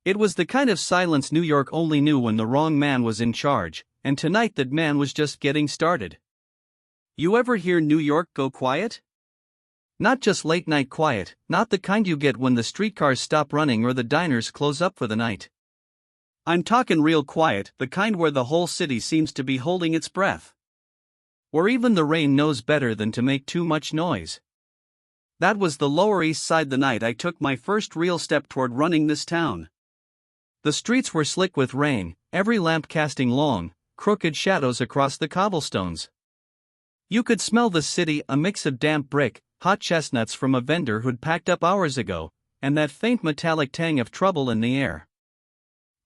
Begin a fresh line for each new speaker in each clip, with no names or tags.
It was the kind of silence New York only knew when the wrong man was in charge, and tonight that man was just getting started. You ever hear New York go quiet? Not just late night quiet, not the kind you get when the streetcars stop running or the diners close up for the night. I'm talking real quiet, the kind where the whole city seems to be holding its breath. Or even the rain knows better than to make too much noise. That was the Lower East Side the night I took my first real step toward running this town. The streets were slick with rain, every lamp casting long, crooked shadows across the cobblestones. You could smell the city, a mix of damp brick, hot chestnuts from a vendor who'd packed up hours ago, and that faint metallic tang of trouble in the air.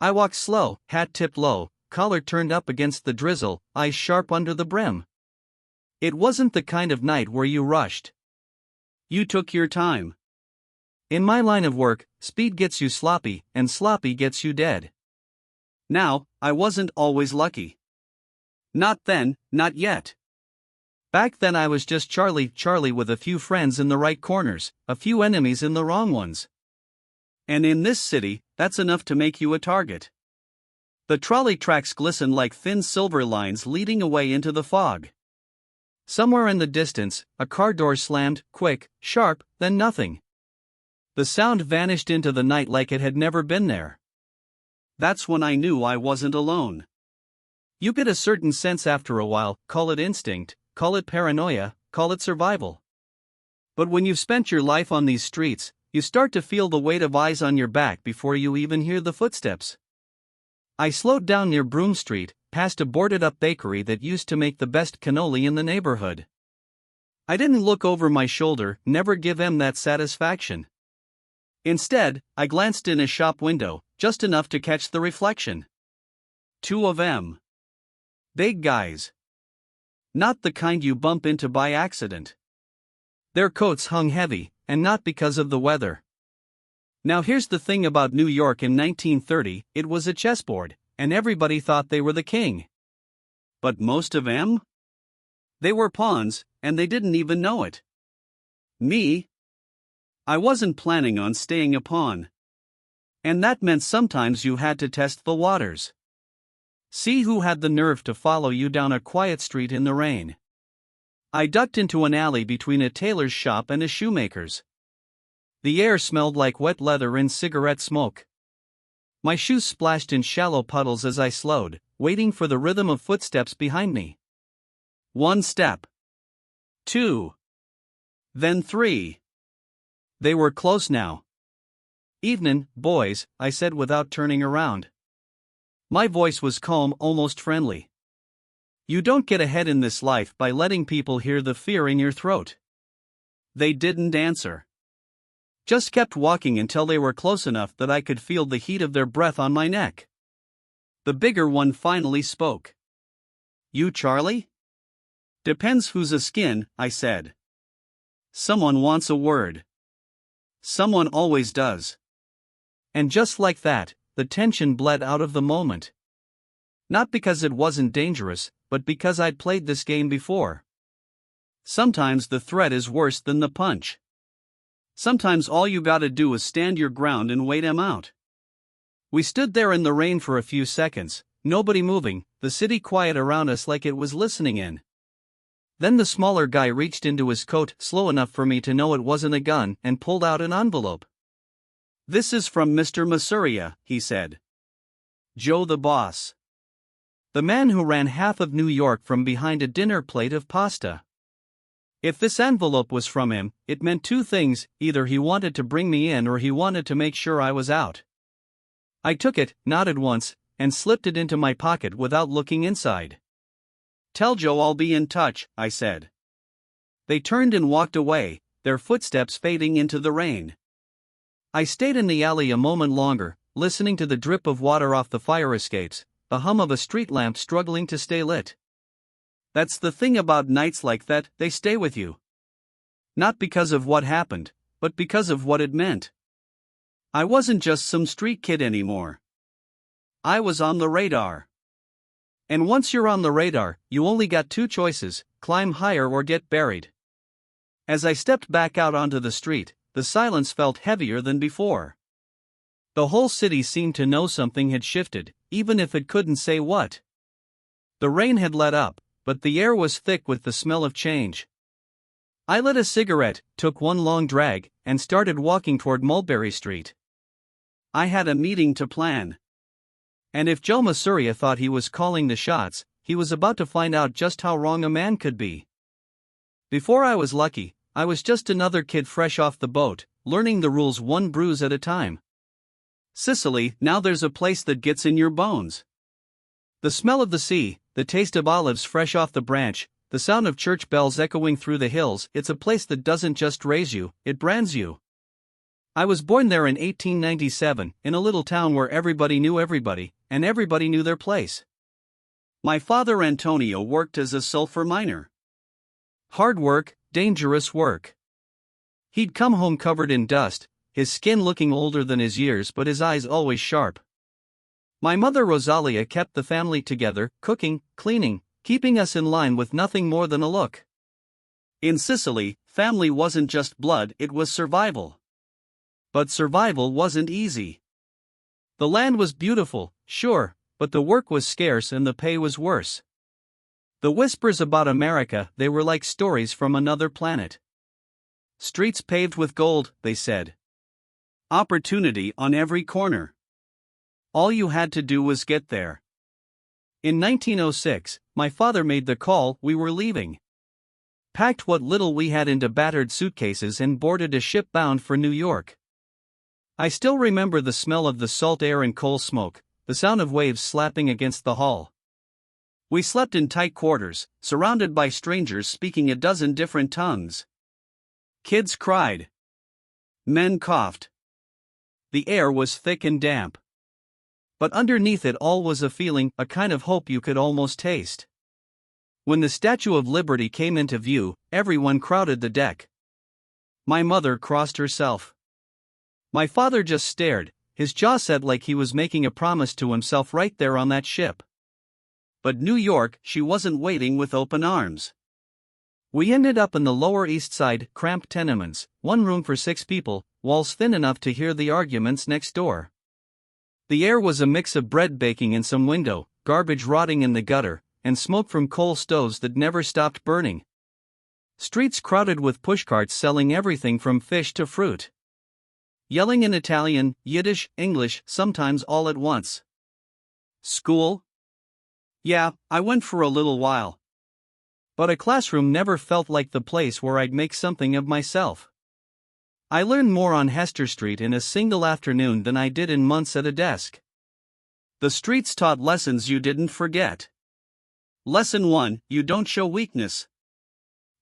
I walked slow, hat tipped low, collar turned up against the drizzle, eyes sharp under the brim. It wasn't the kind of night where you rushed. You took your time. In my line of work, speed gets you sloppy, and sloppy gets you dead. Now, I wasn't always lucky. Not then, not yet. Back then I was just Charlie with a few friends in the right corners, a few enemies in the wrong ones. And in this city, that's enough to make you a target. The trolley tracks glisten like thin silver lines leading away into the fog. Somewhere in the distance, a car door slammed, quick, sharp, then nothing. The sound vanished into the night like it had never been there. That's when I knew I wasn't alone. You get a certain sense after a while, call it instinct, call it paranoia, call it survival. But when you've spent your life on these streets, you start to feel the weight of eyes on your back before you even hear the footsteps. I slowed down near Broome Street, past a boarded-up bakery that used to make the best cannoli in the neighborhood. I didn't look over my shoulder, never give em that satisfaction. Instead, I glanced in a shop window, just enough to catch the reflection. Two of em. Big guys. Not the kind you bump into by accident. Their coats hung heavy, and not because of the weather. Now here's the thing about New York in 1930, it was a chessboard, and everybody thought they were the king. But most of em? They were pawns, and they didn't even know it. Me? I wasn't planning on staying a pawn. And that meant sometimes you had to test the waters. See who had the nerve to follow you down a quiet street in the rain. I ducked into an alley between a tailor's shop and a shoemaker's. The air smelled like wet leather and cigarette smoke. My shoes splashed in shallow puddles as I slowed, waiting for the rhythm of footsteps behind me. 1 step. 2. Then 3. They were close now. "Evenin', boys," I said without turning around. My voice was calm, almost friendly. You don't get ahead in this life by letting people hear the fear in your throat. They didn't answer. Just kept walking until they were close enough that I could feel the heat of their breath on my neck. The bigger one finally spoke. "You Charlie?" "Depends who's a skin," I said. "Someone wants a word." "Someone always does." And just like that, the tension bled out of the moment. Not because it wasn't dangerous, but because I'd played this game before. Sometimes the threat is worse than the punch. Sometimes all you gotta do is stand your ground and wait 'em out. We stood there in the rain for a few seconds, nobody moving, the city quiet around us like it was listening in. Then the smaller guy reached into his coat, slow enough for me to know it wasn't a gun, and pulled out an envelope. "This is from Mr. Masuria," he said. "Joe the boss. The man who ran half of New York from behind a dinner plate of pasta." If this envelope was from him, it meant two things: either he wanted to bring me in or he wanted to make sure I was out. I took it, nodded once, and slipped it into my pocket without looking inside. "Tell Joe I'll be in touch," I said. They turned and walked away, their footsteps fading into the rain. I stayed in the alley a moment longer, listening to the drip of water off the fire escapes, the hum of a street lamp struggling to stay lit. That's the thing about nights like that, they stay with you. Not because of what happened, but because of what it meant. I wasn't just some street kid anymore. I was on the radar. And once you're on the radar, you only got two choices: climb higher or get buried. As I stepped back out onto the street, the silence felt heavier than before. The whole city seemed to know something had shifted, even if it couldn't say what. The rain had let up, but the air was thick with the smell of change. I lit a cigarette, took one long drag, and started walking toward Mulberry Street. I had a meeting to plan. And if Joe Masuria thought he was calling the shots, he was about to find out just how wrong a man could be. Before I was lucky, I was just another kid fresh off the boat, learning the rules one bruise at a time. Sicily, now there's a place that gets in your bones. The smell of the sea, the taste of olives fresh off the branch, the sound of church bells echoing through the hills, it's a place that doesn't just raise you, it brands you. I was born there in 1897, in a little town where everybody knew everybody, and everybody knew their place. My father Antonio worked as a sulfur miner. Hard work, dangerous work. He'd come home covered in dust, his skin looking older than his years but his eyes always sharp. My mother Rosalia kept the family together, cooking, cleaning, keeping us in line with nothing more than a look. In Sicily, family wasn't just blood, it was survival. But survival wasn't easy. The land was beautiful, sure, but the work was scarce and the pay was worse. The whispers about America, they were like stories from another planet. Streets paved with gold, they said. Opportunity on every corner. All you had to do was get there. In 1906, my father made the call, we were leaving. Packed what little we had into battered suitcases and boarded a ship bound for New York. I still remember the smell of the salt air and coal smoke, the sound of waves slapping against the hull. We slept in tight quarters, surrounded by strangers speaking a dozen different tongues. Kids cried. Men coughed. The air was thick and damp. But underneath it all was a feeling, a kind of hope you could almost taste. When the Statue of Liberty came into view, everyone crowded the deck. My mother crossed herself. My father just stared, his jaw set like he was making a promise to himself right there on that ship. But New York, she wasn't waiting with open arms. We ended up in the Lower East Side, cramped tenements, one room for 6 people, walls thin enough to hear the arguments next door. The air was a mix of bread baking in some window, garbage rotting in the gutter, and smoke from coal stoves that never stopped burning. Streets crowded with pushcarts selling everything from fish to fruit. Yelling in Italian, Yiddish, English, sometimes all at once. School? Yeah, I went for a little while. But a classroom never felt like the place where I'd make something of myself. I learned more on Hester Street in a single afternoon than I did in months at a desk. The streets taught lessons you didn't forget. Lesson 1, you don't show weakness.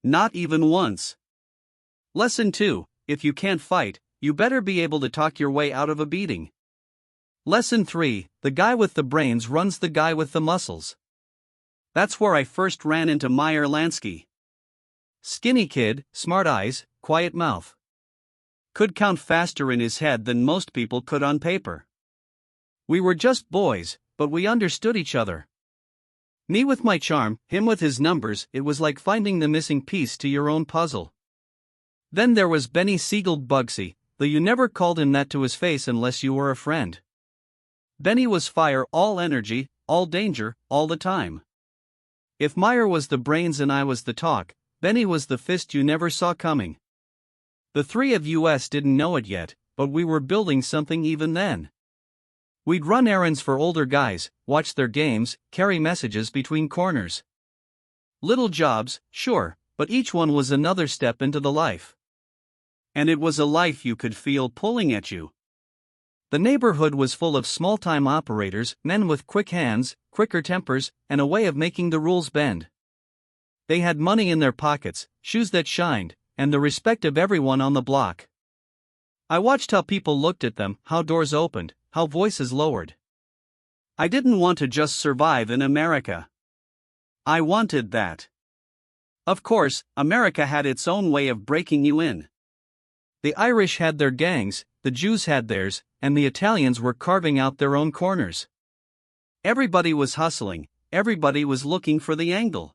Not even once. Lesson 2, if you can't fight, you better be able to talk your way out of a beating. Lesson 3, the guy with the brains runs the guy with the muscles. That's where I first ran into Meyer Lansky. Skinny kid, smart eyes, quiet mouth. Could count faster in his head than most people could on paper. We were just boys, but we understood each other. Me with my charm, him with his numbers, it was like finding the missing piece to your own puzzle. Then there was Benny Siegel Bugsy, though you never called him that to his face unless you were a friend. Benny was fire, all energy, all danger, all the time. If Meyer was the brains and I was the talk, Benny was the fist you never saw coming. The three of us didn't know it yet, but we were building something even then. We'd run errands for older guys, watch their games, carry messages between corners. Little jobs, sure, but each one was another step into the life. And it was a life you could feel pulling at you. The neighborhood was full of small-time operators, men with quick hands, quicker tempers, and a way of making the rules bend. They had money in their pockets, shoes that shined, and the respect of everyone on the block. I watched how people looked at them, how doors opened, how voices lowered. I didn't want to just survive in America. I wanted that. Of course, America had its own way of breaking you in. The Irish had their gangs, the Jews had theirs, and the Italians were carving out their own corners. Everybody was hustling, everybody was looking for the angle.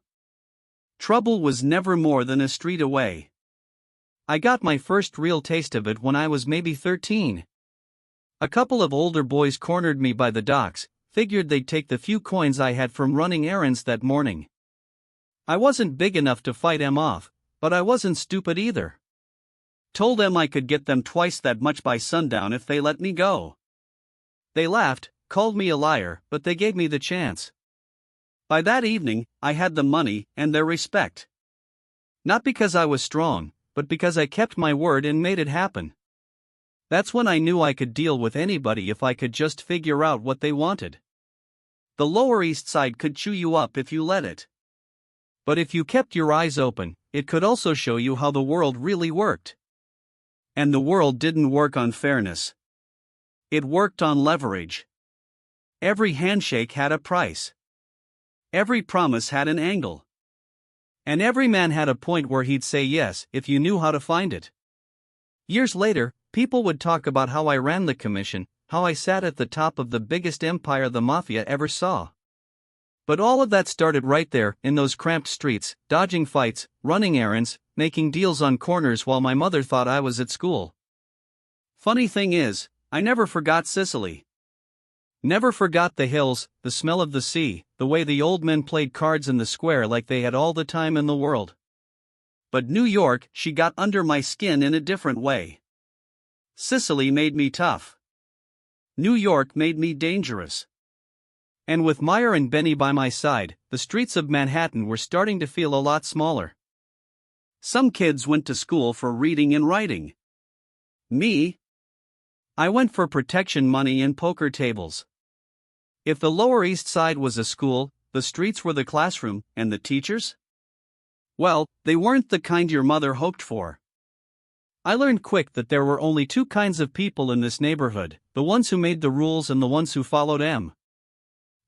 Trouble was never more than a street away. I got my first real taste of it when I was maybe 13. A couple of older boys cornered me by the docks, figured they'd take the few coins I had from running errands that morning. I wasn't big enough to fight them off, but I wasn't stupid either. Told them I could get them twice that much by sundown if they let me go. They laughed, called me a liar, but they gave me the chance. By that evening, I had the money and their respect. Not because I was strong, but because I kept my word and made it happen. That's when I knew I could deal with anybody if I could just figure out what they wanted. The Lower East Side could chew you up if you let it. But if you kept your eyes open, it could also show you how the world really worked. And the world didn't work on fairness. It worked on leverage. Every handshake had a price. Every promise had an angle. And every man had a point where he'd say yes if you knew how to find it. Years later, people would talk about how I ran the commission, how I sat at the top of the biggest empire the Mafia ever saw. But all of that started right there, in those cramped streets, dodging fights, running errands, making deals on corners while my mother thought I was at school. Funny thing is, I never forgot Sicily. Never forgot the hills, the smell of the sea, the way the old men played cards in the square like they had all the time in the world. But New York, she got under my skin in a different way. Sicily made me tough. New York made me dangerous. And with Meyer and Benny by my side, the streets of Manhattan were starting to feel a lot smaller. Some kids went to school for reading and writing. Me? I went for protection money and poker tables. If the Lower East Side was a school, the streets were the classroom, and the teachers? Well, they weren't the kind your mother hoped for. I learned quick that there were only two kinds of people in this neighborhood, the ones who made the rules and the ones who followed them.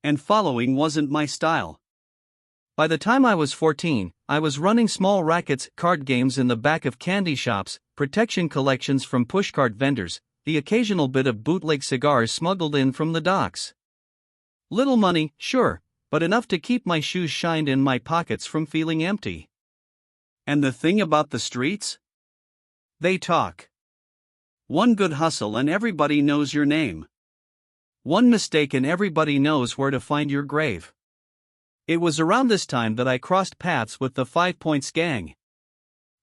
And following wasn't my style. By the time I was 14, I was running small rackets, card games in the back of candy shops, protection collections from pushcart vendors, the occasional bit of bootleg cigars smuggled in from the docks. Little money, sure, but enough to keep my shoes shined in my pockets from feeling empty. And the thing about the streets? They talk. One good hustle and everybody knows your name. One mistake and everybody knows where to find your grave. It was around this time that I crossed paths with the 5 Points gang.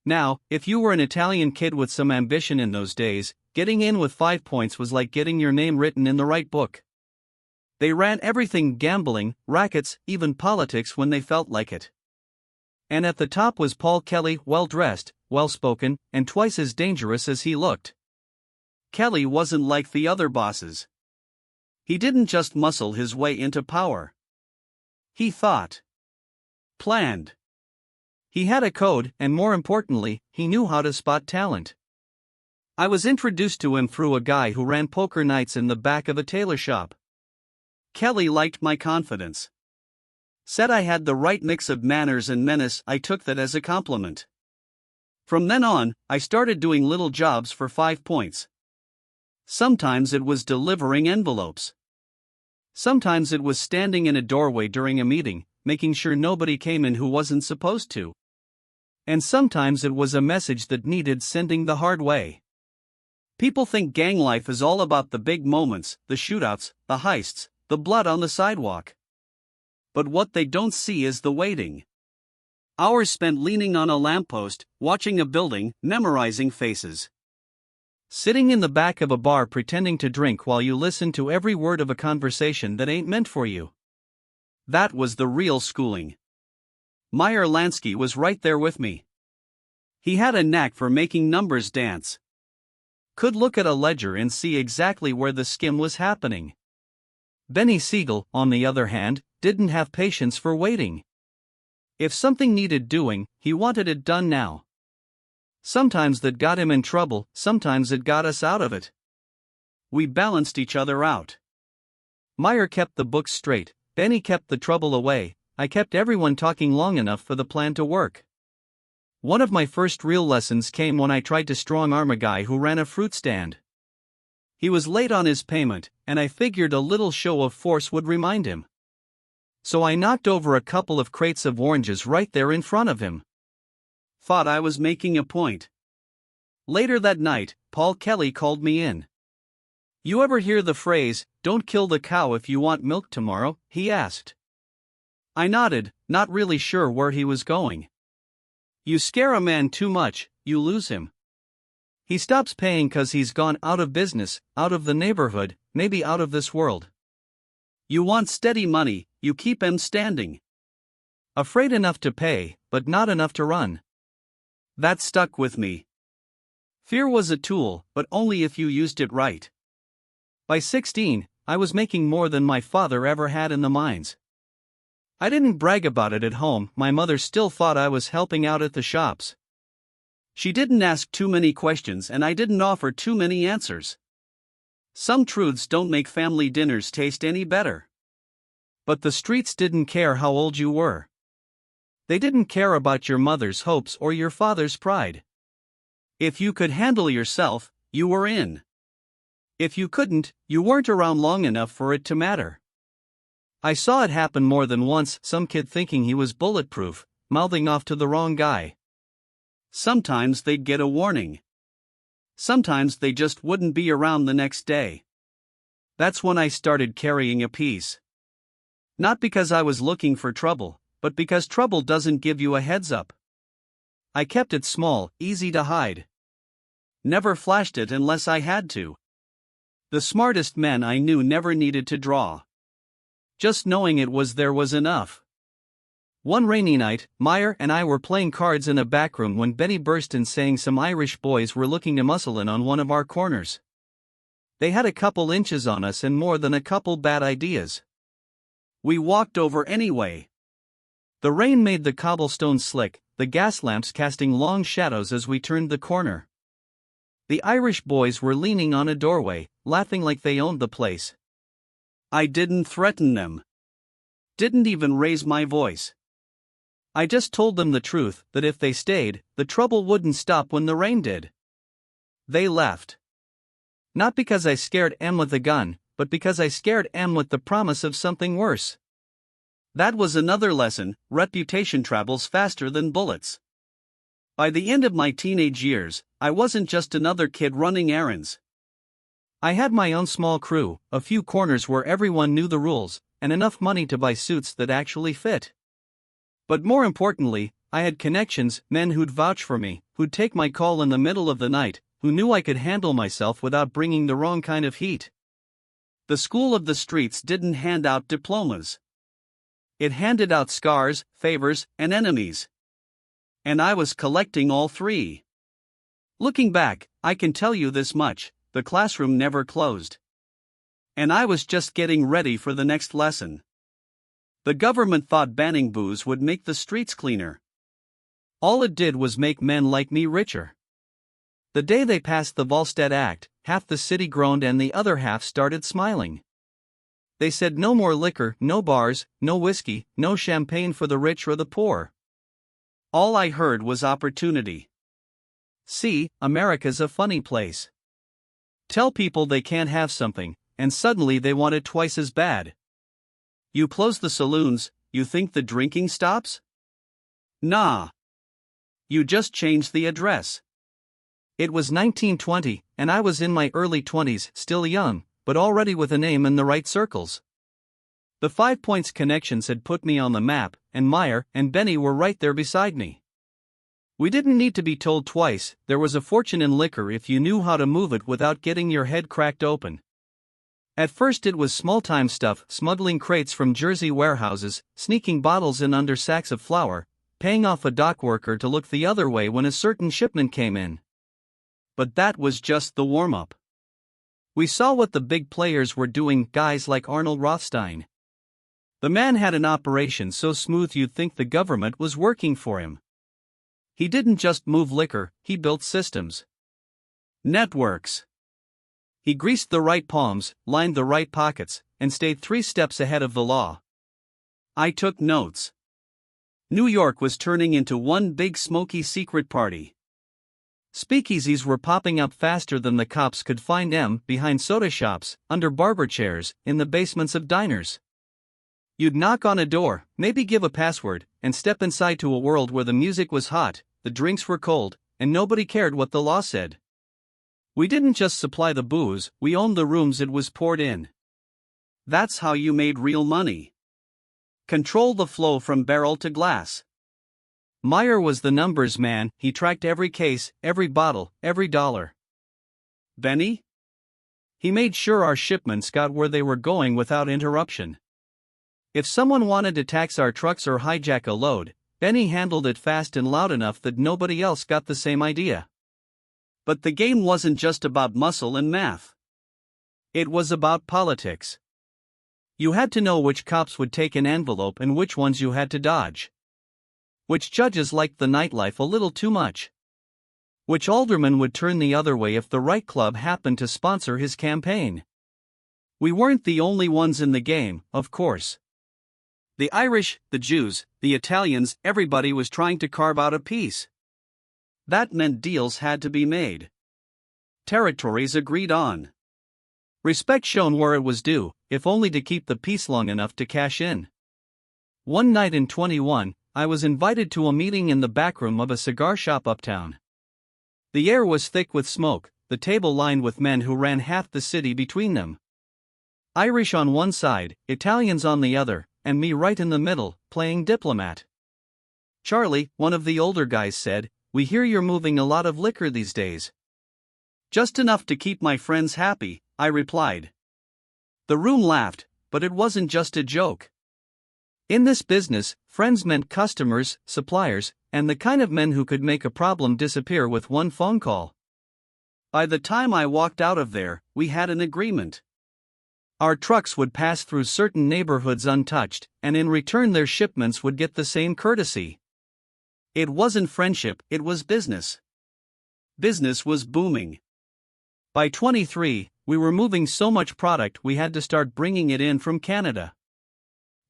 Now, if you were an Italian kid with some ambition in those days, getting in with 5 Points was like getting your name written in the right book. They ran everything: gambling, rackets, even politics when they felt like it. And at the top was Paul Kelly, well-dressed, well-spoken, and twice as dangerous as he looked. Kelly wasn't like the other bosses. He didn't just muscle his way into power. He thought. Planned. He had a code, and more importantly, he knew how to spot talent. I was introduced to him through a guy who ran poker nights in the back of a tailor shop. Kelly liked my confidence. Said I had the right mix of manners and menace. I took that as a compliment. From then on, I started doing little jobs for 5 Points. Sometimes it was delivering envelopes. Sometimes it was standing in a doorway during a meeting, making sure nobody came in who wasn't supposed to. And sometimes it was a message that needed sending the hard way. People think gang life is all about the big moments, the shootouts, the heists, the blood on the sidewalk. But what they don't see is the waiting. Hours spent leaning on a lamppost, watching a building, memorizing faces. Sitting in the back of a bar pretending to drink while you listen to every word of a conversation that ain't meant for you. That was the real schooling. Meyer Lansky was right there with me. He had a knack for making numbers dance. Could look at a ledger and see exactly where the skim was happening. Benny Siegel, on the other hand, didn't have patience for waiting. If something needed doing, he wanted it done now. Sometimes that got him in trouble, sometimes it got us out of it. We balanced each other out. Meyer kept the books straight, Benny kept the trouble away, I kept everyone talking long enough for the plan to work. One of my first real lessons came when I tried to strong-arm a guy who ran a fruit stand. He was late on his payment, and I figured a little show of force would remind him. So I knocked over a couple of crates of oranges right there in front of him. Thought I was making a point. Later that night, Paul Kelly called me in. You ever hear the phrase, "Don't kill the cow if you want milk tomorrow"? He asked. I nodded, not really sure where he was going. You scare a man too much, you lose him. He stops paying 'cause he's gone out of business, out of the neighborhood, maybe out of this world. You want steady money, you keep him standing. Afraid enough to pay, but not enough to run. That stuck with me. Fear was a tool, but only if you used it right. By 16, I was making more than my father ever had in the mines. I didn't brag about it at home, my mother still thought I was helping out at the shops. She didn't ask too many questions and I didn't offer too many answers. Some truths don't make family dinners taste any better. But the streets didn't care how old you were. They didn't care about your mother's hopes or your father's pride. If you could handle yourself, you were in. If you couldn't, you weren't around long enough for it to matter. I saw it happen more than once, some kid thinking he was bulletproof, mouthing off to the wrong guy. Sometimes they'd get a warning. Sometimes they just wouldn't be around the next day. That's when I started carrying a piece. Not because I was looking for trouble, but because trouble doesn't give you a heads up. I kept it small, easy to hide. Never flashed it unless I had to. The smartest men I knew never needed to draw. Just knowing it was there was enough. One rainy night, Meyer and I were playing cards in a back room when Benny burst in saying some Irish boys were looking to muscle in on one of our corners. They had a couple inches on us and more than a couple bad ideas. We walked over anyway. The rain made the cobblestones slick, the gas lamps casting long shadows as we turned the corner. The Irish boys were leaning on a doorway, laughing like they owned the place. I didn't threaten them. Didn't even raise my voice. I just told them the truth, that if they stayed, the trouble wouldn't stop when the rain did. They left. Not because I scared M with a gun, but because I scared M with the promise of something worse. That was another lesson: reputation travels faster than bullets. By the end of my teenage years, I wasn't just another kid running errands. I had my own small crew, a few corners where everyone knew the rules, and enough money to buy suits that actually fit. But more importantly, I had connections, men who'd vouch for me, who'd take my call in the middle of the night, who knew I could handle myself without bringing the wrong kind of heat. The school of the streets didn't hand out diplomas. It handed out scars, favors, and enemies. And I was collecting all three. Looking back, I can tell you this much: the classroom never closed. And I was just getting ready for the next lesson. The government thought banning booze would make the streets cleaner. All it did was make men like me richer. The day they passed the Volstead Act, half the city groaned and the other half started smiling. They said no more liquor, no bars, no whiskey, no champagne for the rich or the poor. All I heard was opportunity. See, America's a funny place. Tell people they can't have something, and suddenly they want it twice as bad. You close the saloons, you think the drinking stops? Nah. You just change the address. It was 1920, and I was in my early 20s, still young, but already with a name in the right circles. The 5 Points connections had put me on the map, and Meyer and Benny were right there beside me. We didn't need to be told twice, there was a fortune in liquor if you knew how to move it without getting your head cracked open. At first it was small-time stuff, smuggling crates from Jersey warehouses, sneaking bottles in under sacks of flour, paying off a dock worker to look the other way when a certain shipment came in. But that was just the warm-up. We saw what the big players were doing, guys like Arnold Rothstein. The man had an operation so smooth you'd think the government was working for him. He didn't just move liquor, he built systems. Networks. He greased the right palms, lined the right pockets, and stayed 3 steps ahead of the law. I took notes. New York was turning into one big smoky secret party. Speakeasies were popping up faster than the cops could find them, behind soda shops, under barber chairs, in the basements of diners. You'd knock on a door, maybe give a password, and step inside to a world where the music was hot, the drinks were cold, and nobody cared what the law said. We didn't just supply the booze, we owned the rooms it was poured in. That's how you made real money. Control the flow from barrel to glass. Meyer was the numbers man, he tracked every case, every bottle, every dollar. Benny? He made sure our shipments got where they were going without interruption. If someone wanted to tax our trucks or hijack a load, Benny handled it fast and loud enough that nobody else got the same idea. But the game wasn't just about muscle and math. It was about politics. You had to know which cops would take an envelope and which ones you had to dodge. Which judges liked the nightlife a little too much. Which alderman would turn the other way if the right club happened to sponsor his campaign. We weren't the only ones in the game, of course. The Irish, the Jews, the Italians, everybody was trying to carve out a piece. That meant deals had to be made. Territories agreed on. Respect shown where it was due, if only to keep the peace long enough to cash in. One night in 21, I was invited to a meeting in the backroom of a cigar shop uptown. The air was thick with smoke, the table lined with men who ran half the city between them. Irish on one side, Italians on the other, and me right in the middle, playing diplomat. Charlie, one of the older guys, said, "We hear you're moving a lot of liquor these days." "Just enough to keep my friends happy," I replied. The room laughed, but it wasn't just a joke. In this business, friends meant customers, suppliers, and the kind of men who could make a problem disappear with one phone call. By the time I walked out of there, we had an agreement. Our trucks would pass through certain neighborhoods untouched, and in return their shipments would get the same courtesy. It wasn't friendship, it was business. Business was booming. By 23, we were moving so much product we had to start bringing it in from Canada.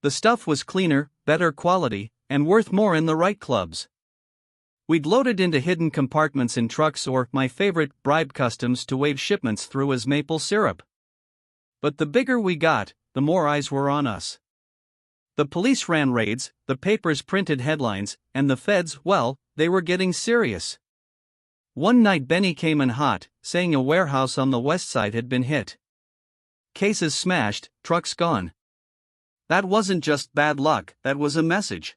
The stuff was cleaner, better quality, and worth more in the right clubs. We'd load it into hidden compartments in trucks or, my favorite, bribe customs to wave shipments through as maple syrup. But the bigger we got, the more eyes were on us. The police ran raids, the papers printed headlines, and the feds, well, they were getting serious. One night Benny came in hot, saying a warehouse on the west side had been hit. Cases smashed, trucks gone. That wasn't just bad luck, that was a message.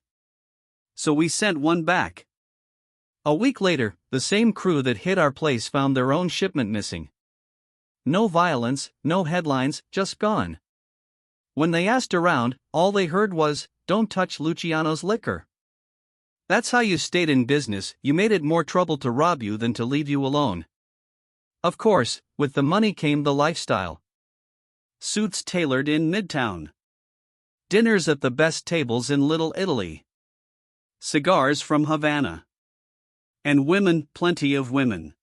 So we sent one back. A week later, the same crew that hit our place found their own shipment missing. No violence, no headlines, just gone. When they asked around, all they heard was, "Don't touch Luciano's liquor." That's how you stayed in business, you made it more trouble to rob you than to leave you alone. Of course, with the money came the lifestyle. Suits tailored in Midtown. Dinners at the best tables in Little Italy. Cigars from Havana. And women, plenty of women.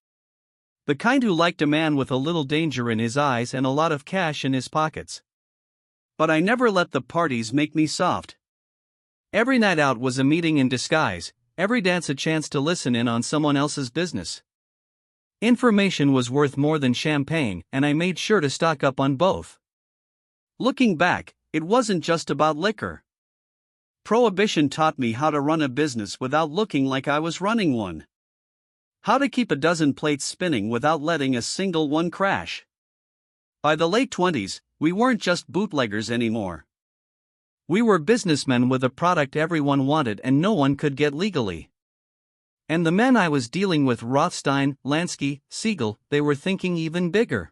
The kind who liked a man with a little danger in his eyes and a lot of cash in his pockets. But I never let the parties make me soft. Every night out was a meeting in disguise, every dance a chance to listen in on someone else's business. Information was worth more than champagne, and I made sure to stock up on both. Looking back, it wasn't just about liquor. Prohibition taught me how to run a business without looking like I was running one. How to keep a dozen plates spinning without letting a single one crash. By the late 20s, we weren't just bootleggers anymore. We were businessmen with a product everyone wanted and no one could get legally. And the men I was dealing with, Rothstein, Lansky, Siegel, they were thinking even bigger.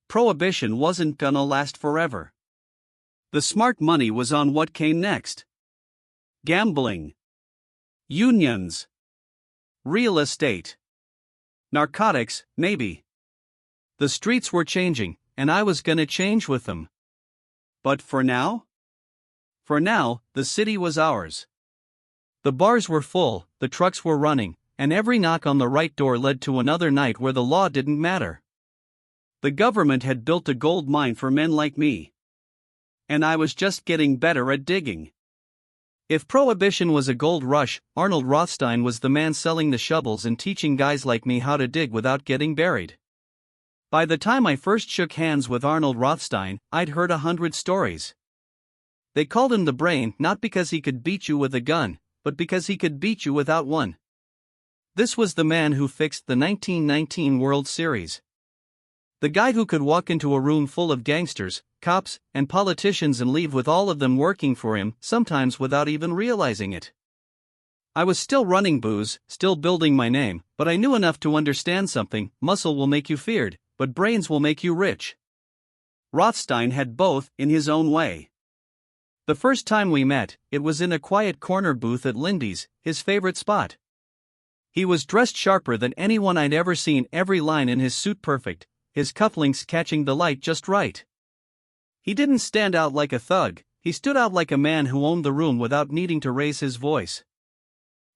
Prohibition wasn't gonna last forever. The smart money was on what came next. Gambling. Unions. Real estate. Narcotics, maybe. The streets were changing, and I was gonna change with them. But for now? For now, the city was ours. The bars were full, the trucks were running, and every knock on the right door led to another night where the law didn't matter. The government had built a gold mine for men like me. And I was just getting better at digging. If prohibition was a gold rush, Arnold Rothstein was the man selling the shovels and teaching guys like me how to dig without getting buried. By the time I first shook hands with Arnold Rothstein, I'd heard 100 stories. They called him the brain not because he could beat you with a gun, but because he could beat you without one. This was the man who fixed the 1919 World Series. The guy who could walk into a room full of gangsters, cops, and politicians and leave with all of them working for him, sometimes without even realizing it. I was still running booze, still building my name, but I knew enough to understand something: muscle will make you feared, but brains will make you rich. Rothstein had both, in his own way. The first time we met, it was in a quiet corner booth at Lindy's, his favorite spot. He was dressed sharper than anyone I'd ever seen, every line in his suit perfect, his cufflinks catching the light just right. He didn't stand out like a thug, he stood out like a man who owned the room without needing to raise his voice.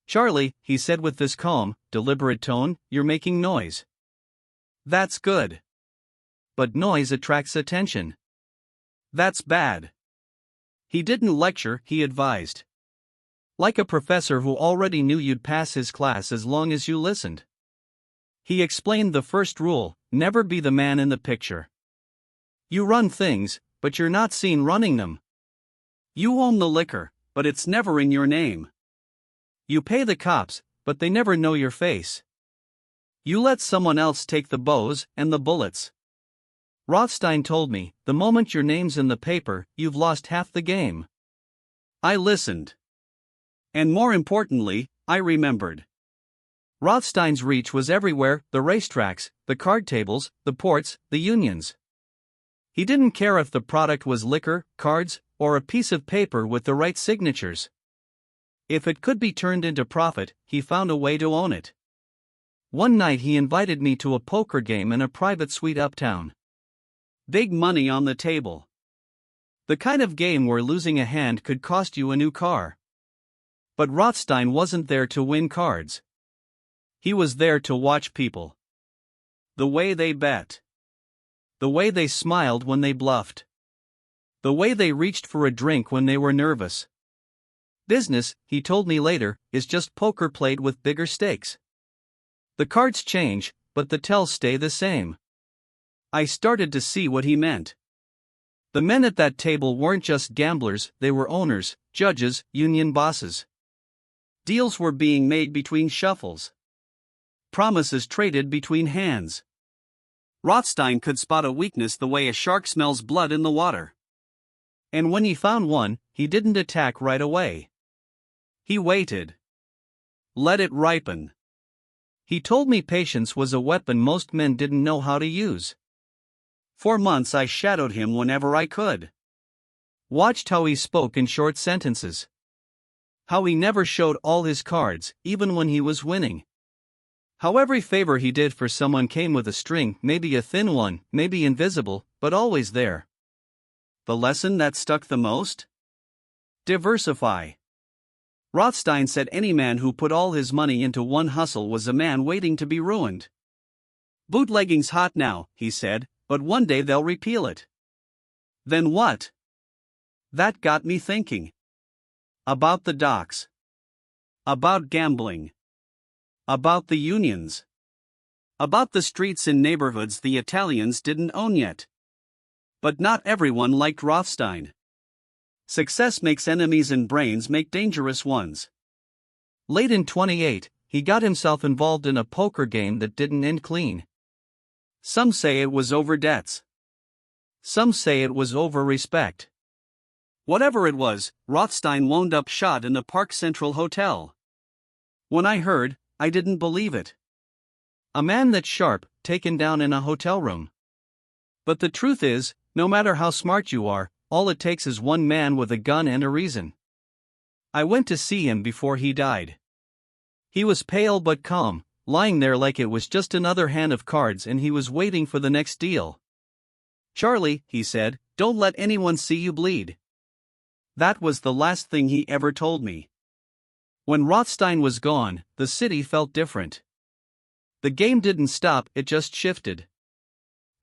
"Charlie," he said with this calm, deliberate tone, "you're making noise. That's good. But noise attracts attention. That's bad." He didn't lecture, he advised. Like a professor who already knew you'd pass his class as long as you listened. He explained the first rule: never be the man in the picture. You run things, but you're not seen running them. You own the liquor, but it's never in your name. You pay the cops, but they never know your face. You let someone else take the bows and the bullets. Rothstein told me, the moment your name's in the paper, you've lost half the game. I listened. And more importantly, I remembered. Rothstein's reach was everywhere: the racetracks, the card tables, the ports, the unions. He didn't care if the product was liquor, cards, or a piece of paper with the right signatures. If it could be turned into profit, he found a way to own it. One night he invited me to a poker game in a private suite uptown. Big money on the table. The kind of game where losing a hand could cost you a new car. But Rothstein wasn't there to win cards. He was there to watch people. The way they bet. The way they smiled when they bluffed. The way they reached for a drink when they were nervous. Business, he told me later, is just poker played with bigger stakes. The cards change, but the tells stay the same. I started to see what he meant. The men at that table weren't just gamblers, they were owners, judges, union bosses. Deals were being made between shuffles. Promises traded between hands. Rothstein could spot a weakness the way a shark smells blood in the water. And when he found one, he didn't attack right away. He waited. Let it ripen. He told me patience was a weapon most men didn't know how to use. For months I shadowed him whenever I could. Watched how he spoke in short sentences. How he never showed all his cards, even when he was winning. How every favor he did for someone came with a string, maybe a thin one, maybe invisible, but always there. The lesson that stuck the most? Diversify. Rothstein said any man who put all his money into one hustle was a man waiting to be ruined. Bootlegging's hot now, he said, but one day they'll repeal it. Then what? That got me thinking. About the docks. About gambling. About the unions. About the streets in neighborhoods the Italians didn't own yet. But not everyone liked Rothstein. Success makes enemies and brains make dangerous ones. Late in 28, he got himself involved in a poker game that didn't end clean. Some say it was over debts. Some say it was over respect. Whatever it was, Rothstein wound up shot in the Park Central Hotel. When I heard, I didn't believe it. A man that sharp, taken down in a hotel room. But the truth is, no matter how smart you are, all it takes is one man with a gun and a reason. I went to see him before he died. He was pale but calm, lying there like it was just another hand of cards and he was waiting for the next deal. "Charlie," he said, "don't let anyone see you bleed." That was the last thing he ever told me. When Rothstein was gone, the city felt different. The game didn't stop, it just shifted.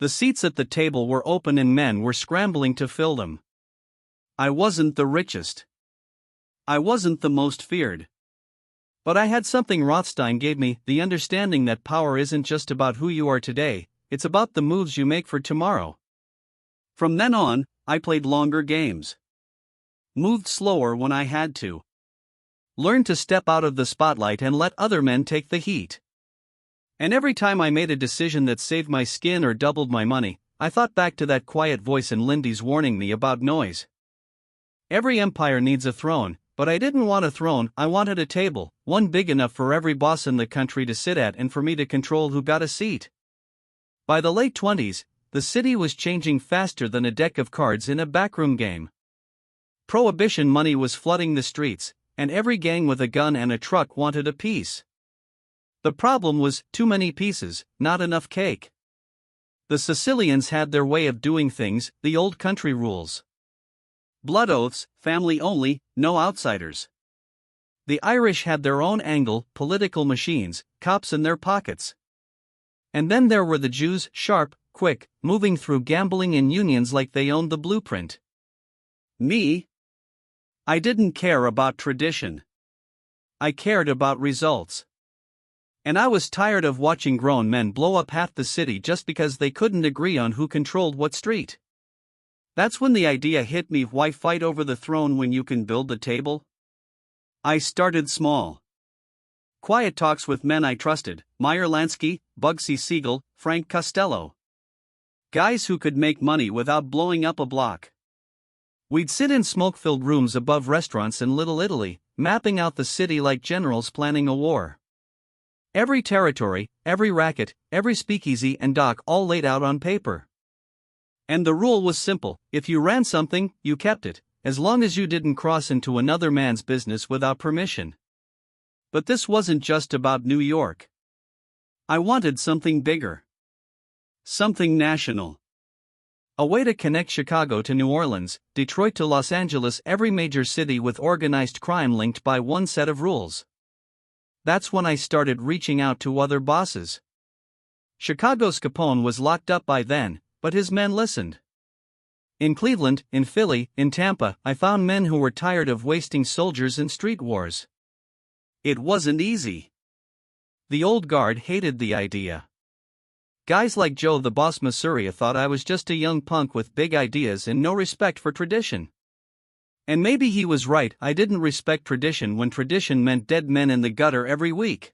The seats at the table were open and men were scrambling to fill them. I wasn't the richest. I wasn't the most feared. But I had something Rothstein gave me, the understanding that power isn't just about who you are today, it's about the moves you make for tomorrow. From then on, I played longer games. Moved slower when I had to. learned to step out of the spotlight and let other men take the heat. And every time I made a decision that saved my skin or doubled my money, I thought back to that quiet voice in Lindy's warning me about noise. Every empire needs a throne, but I didn't want a throne, I wanted a table, one big enough for every boss in the country to sit at and for me to control who got a seat. By the late 20s, the city was changing faster than a deck of cards in a backroom game. Prohibition money was flooding the streets, and every gang with a gun and a truck wanted a piece. The problem was too many pieces, not enough cake. The Sicilians had their way of doing things, the old country rules. Blood oaths, family only, no outsiders. The Irish had their own angle, political machines, cops in their pockets. And then there were the Jews, sharp, quick, moving through gambling and unions like they owned the blueprint. Me? I didn't care about tradition. I cared about results. And I was tired of watching grown men blow up half the city just because they couldn't agree on who controlled what street. That's when the idea hit me, why fight over the throne when you can build the table? I started small. Quiet talks with men I trusted, Meyer Lansky, Bugsy Siegel, Frank Costello. Guys who could make money without blowing up a block. We'd sit in smoke-filled rooms above restaurants in Little Italy, mapping out the city like generals planning a war. Every territory, every racket, every speakeasy and dock all laid out on paper. And the rule was simple, if you ran something, you kept it, as long as you didn't cross into another man's business without permission. But this wasn't just about New York. I wanted something bigger. Something national. A way to connect Chicago to New Orleans, Detroit to Los Angeles, every major city with organized crime linked by one set of rules. That's when I started reaching out to other bosses. Chicago's Capone was locked up by then, but his men listened. In Cleveland, in Philly, in Tampa, I found men who were tired of wasting soldiers in street wars. It wasn't easy. The old guard hated the idea. Guys like Joe the Boss Masuria thought I was just a young punk with big ideas and no respect for tradition. And maybe he was right, I didn't respect tradition when tradition meant dead men in the gutter every week.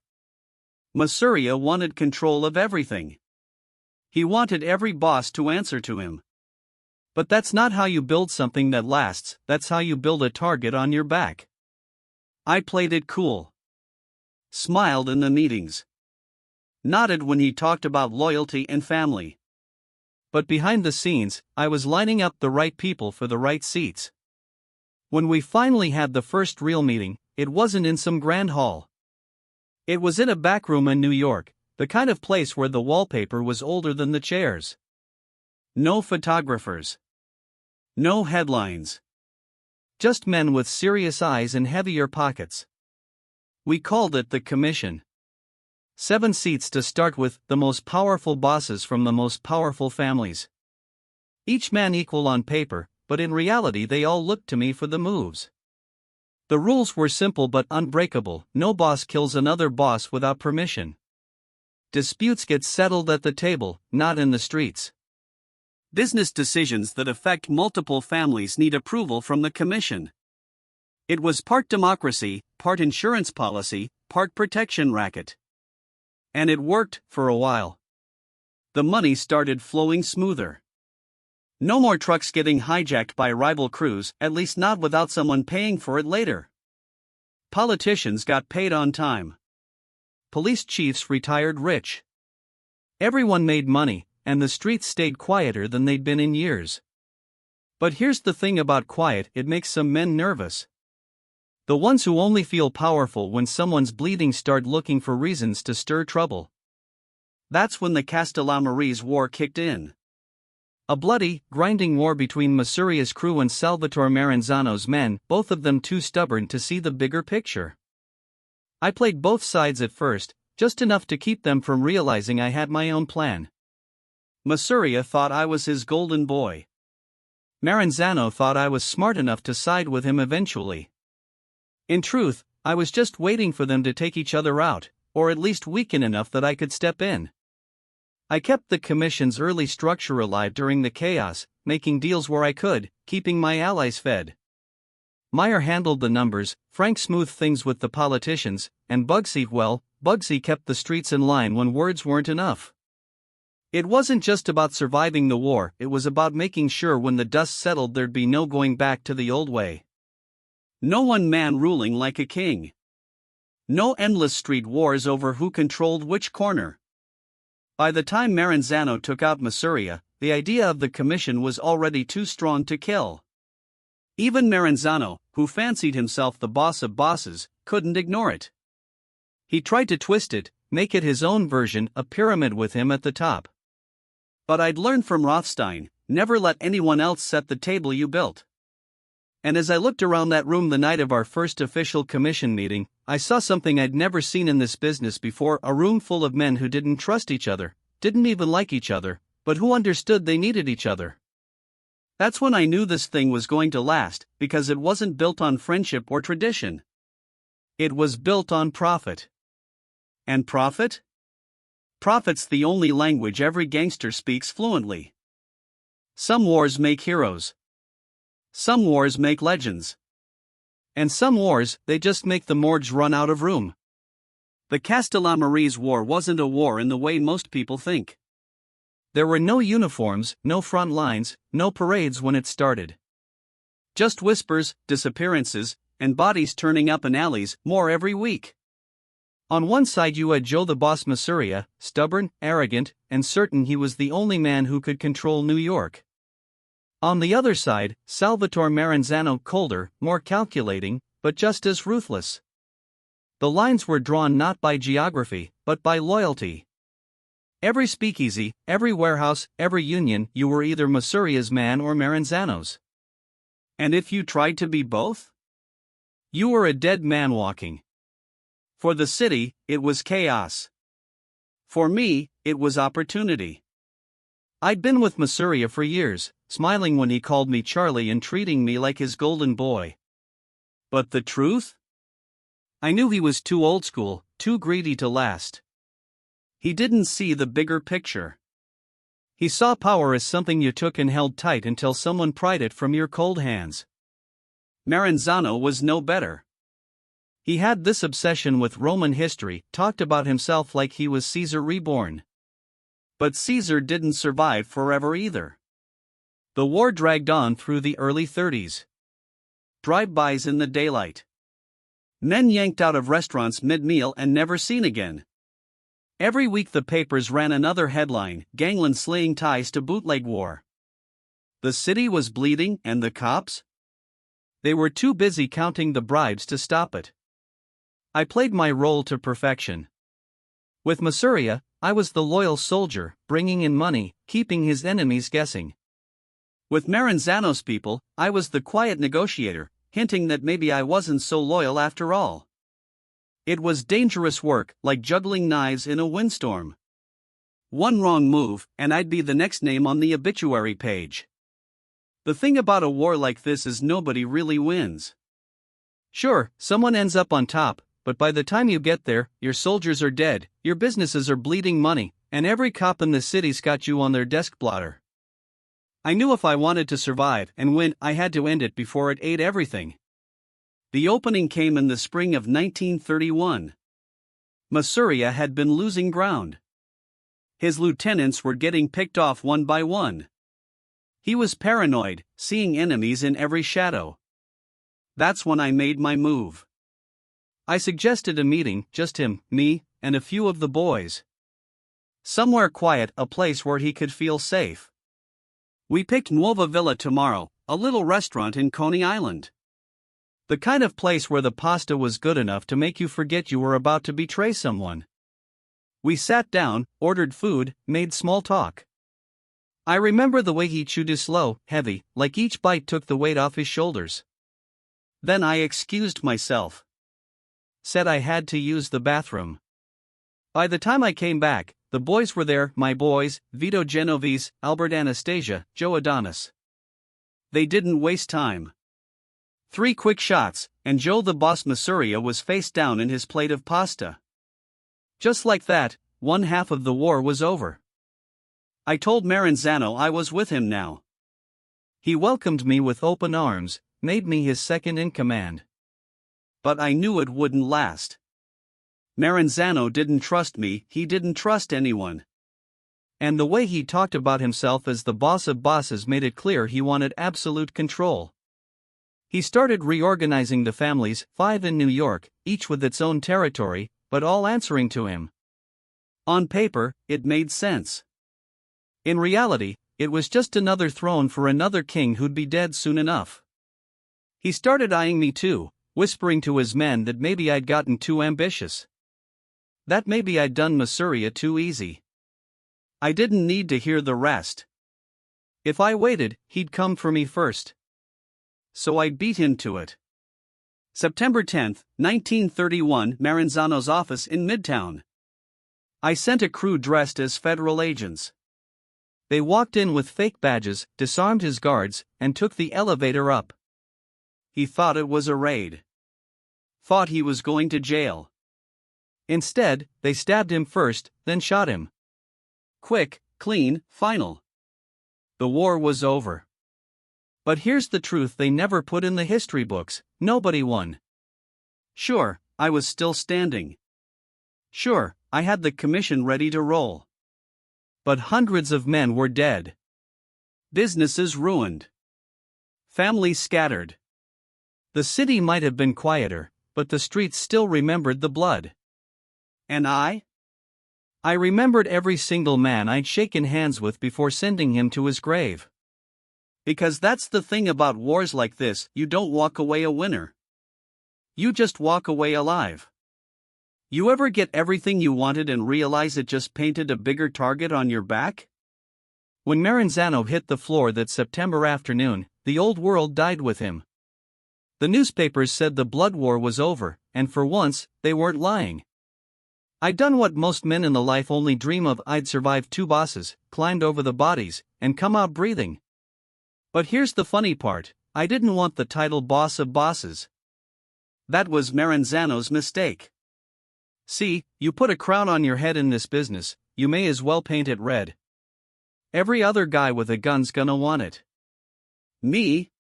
Masuria wanted control of everything. He wanted every boss to answer to him. But that's not how you build something that lasts, that's how you build a target on your back. I played it cool. Smiled in the meetings. Nodded when he talked about loyalty and family. But behind the scenes, I was lining up the right people for the right seats. When we finally had the first real meeting, it wasn't in some grand hall. It was in a back room in New York, the kind of place where the wallpaper was older than the chairs. No photographers. No headlines. Just men with serious eyes and heavier pockets. We called it the Commission. 7 seats to start with, the most powerful bosses from the most powerful families. Each man equal on paper, but in reality they all looked to me for the moves. The rules were simple but unbreakable, no boss kills another boss without permission. Disputes get settled at the table, not in the streets. Business decisions that affect multiple families need approval from the Commission. It was part democracy, part insurance policy, part protection racket. And it worked, for a while. The money started flowing smoother. No more trucks getting hijacked by rival crews, at least not without someone paying for it later. Politicians got paid on time. Police chiefs retired rich. Everyone made money, and the streets stayed quieter than they'd been in years. But here's the thing about quiet, it makes some men nervous. The ones who only feel powerful when someone's bleeding start looking for reasons to stir trouble. That's when the Castellammarese War kicked in. A bloody, grinding war between Masuria's crew and Salvatore Maranzano's men, both of them too stubborn to see the bigger picture. I played both sides at first, just enough to keep them from realizing I had my own plan. Masuria thought I was his golden boy. Maranzano thought I was smart enough to side with him eventually. In truth, I was just waiting for them to take each other out, or at least weaken enough that I could step in. I kept the Commission's early structure alive during the chaos, making deals where I could, keeping my allies fed. Meyer handled the numbers, Frank smoothed things with the politicians, and Bugsy kept the streets in line when words weren't enough. It wasn't just about surviving the war, it was about making sure when the dust settled there'd be no going back to the old way. No one man ruling like a king. No endless street wars over who controlled which corner. By the time Maranzano took out Masuria, the idea of the commission was already too strong to kill. Even Maranzano, who fancied himself the boss of bosses, couldn't ignore it. He tried to twist it, make it his own version, a pyramid with him at the top. But I'd learned from Rothstein, never let anyone else set the table you built. And as I looked around that room the night of our first official commission meeting, I saw something I'd never seen in this business before, a room full of men who didn't trust each other, didn't even like each other, but who understood they needed each other. That's when I knew this thing was going to last, because it wasn't built on friendship or tradition. It was built on profit. And profit? Profit's the only language every gangster speaks fluently. Some wars make heroes. Some wars make legends. And some wars, they just make the morgues run out of room. The Castellammarise War wasn't a war in the way most people think. There were no uniforms, no front lines, no parades when it started. Just whispers, disappearances, and bodies turning up in alleys, more every week. On one side you had Joe the Boss Masuria, stubborn, arrogant, and certain he was the only man who could control New York. On the other side, Salvatore Maranzano, colder, more calculating, but just as ruthless. The lines were drawn not by geography, but by loyalty. Every speakeasy, every warehouse, every union, you were either Masuria's man or Maranzano's. And if you tried to be both, you were a dead man walking. For the city, it was chaos. For me, it was opportunity. I'd been with Masuria for years, smiling when he called me Charlie and treating me like his golden boy. But the truth? I knew he was too old school, too greedy to last. He didn't see the bigger picture. He saw power as something you took and held tight until someone pried it from your cold hands. Maranzano was no better. He had this obsession with Roman history, talked about himself like he was Caesar reborn. But Caesar didn't survive forever either. The war dragged on through the early 30s. Drive-bys in the daylight. Men yanked out of restaurants mid-meal and never seen again. Every week the papers ran another headline, gangland slaying ties to bootleg war. The city was bleeding and the cops? They were too busy counting the bribes to stop it. I played my role to perfection. With Masuria, I was the loyal soldier, bringing in money, keeping his enemies guessing. With Maranzano's people, I was the quiet negotiator, hinting that maybe I wasn't so loyal after all. It was dangerous work, like juggling knives in a windstorm. One wrong move, and I'd be the next name on the obituary page. The thing about a war like this is nobody really wins. Sure, someone ends up on top, but by the time you get there, your soldiers are dead, your businesses are bleeding money, and every cop in the city's got you on their desk blotter. I knew if I wanted to survive and win, I had to end it before it ate everything. The opening came in the spring of 1931. Masuria had been losing ground. His lieutenants were getting picked off one by one. He was paranoid, seeing enemies in every shadow. That's when I made my move. I suggested a meeting, just him, me, and a few of the boys. Somewhere quiet, a place where he could feel safe. We picked Nuova Villa tomorrow, a little restaurant in Coney Island. The kind of place where the pasta was good enough to make you forget you were about to betray someone. We sat down, ordered food, made small talk. I remember the way he chewed his slow, heavy, like each bite took the weight off his shoulders. Then I excused myself. Said I had to use the bathroom. By the time I came back, the boys were there, my boys, Vito Genovese, Albert Anastasia, Joe Adonis. They didn't waste time. 3 quick shots, and Joe the Boss Masuria was face down in his plate of pasta. Just like that, one half of the war was over. I told Maranzano I was with him now. He welcomed me with open arms, made me his second in command. But I knew it wouldn't last. Maranzano didn't trust me, he didn't trust anyone. And the way he talked about himself as the boss of bosses made it clear he wanted absolute control. He started reorganizing the families, 5 in New York, each with its own territory, but all answering to him. On paper, it made sense. In reality, it was just another throne for another king who'd be dead soon enough. He started eyeing me too, whispering to his men that maybe I'd gotten too ambitious. That maybe I'd done Masuria too easy. I didn't need to hear the rest. If I waited, he'd come for me first. So I beat him to it. September 10, 1931, Maranzano's office in Midtown. I sent a crew dressed as federal agents. They walked in with fake badges, disarmed his guards, and took the elevator up. He thought it was a raid. Thought he was going to jail. Instead, they stabbed him first, then shot him. Quick, clean, final. The war was over. But here's the truth they never put in the history books: nobody won. Sure, I was still standing. Sure, I had the commission ready to roll. But hundreds of men were dead. Businesses ruined. Families scattered. The city might have been quieter, but the streets still remembered the blood. And I remembered every single man I'd shaken hands with before sending him to his grave. Because that's the thing about wars like this, you don't walk away a winner. You just walk away alive. You ever get everything you wanted and realize it just painted a bigger target on your back? When Maranzano hit the floor that September afternoon, the old world died with him. The newspapers said the blood war was over, and for once, they weren't lying. I'd done what most men in the life only dream of. I'd survived 2 bosses, climbed over the bodies, and come out breathing. But here's the funny part: I didn't want the title boss of bosses. That was Maranzano's mistake. See, you put a crown on your head in this business, you may as well paint it red. Every other guy with a gun's gonna want it. Me?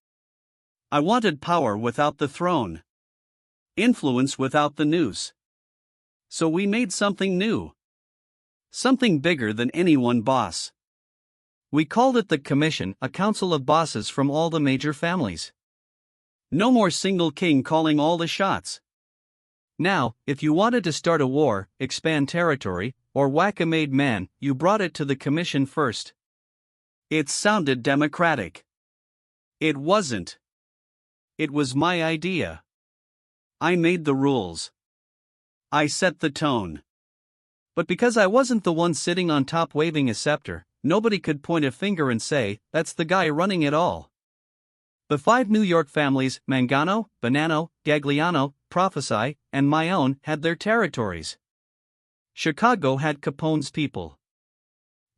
I wanted power without the throne. Influence without the noose. So we made something new. Something bigger than any one boss. We called it the Commission, a council of bosses from all the major families. No more single king calling all the shots. Now, if you wanted to start a war, expand territory, or whack a made man, you brought it to the Commission first. It sounded democratic. It wasn't. It was my idea. I made the rules. I set the tone. But because I wasn't the one sitting on top waving a scepter, nobody could point a finger and say, that's the guy running it all. The 5 New York families, Mangano, Bonanno, Gagliano, Prophesy, and my own, had their territories. Chicago had Capone's people.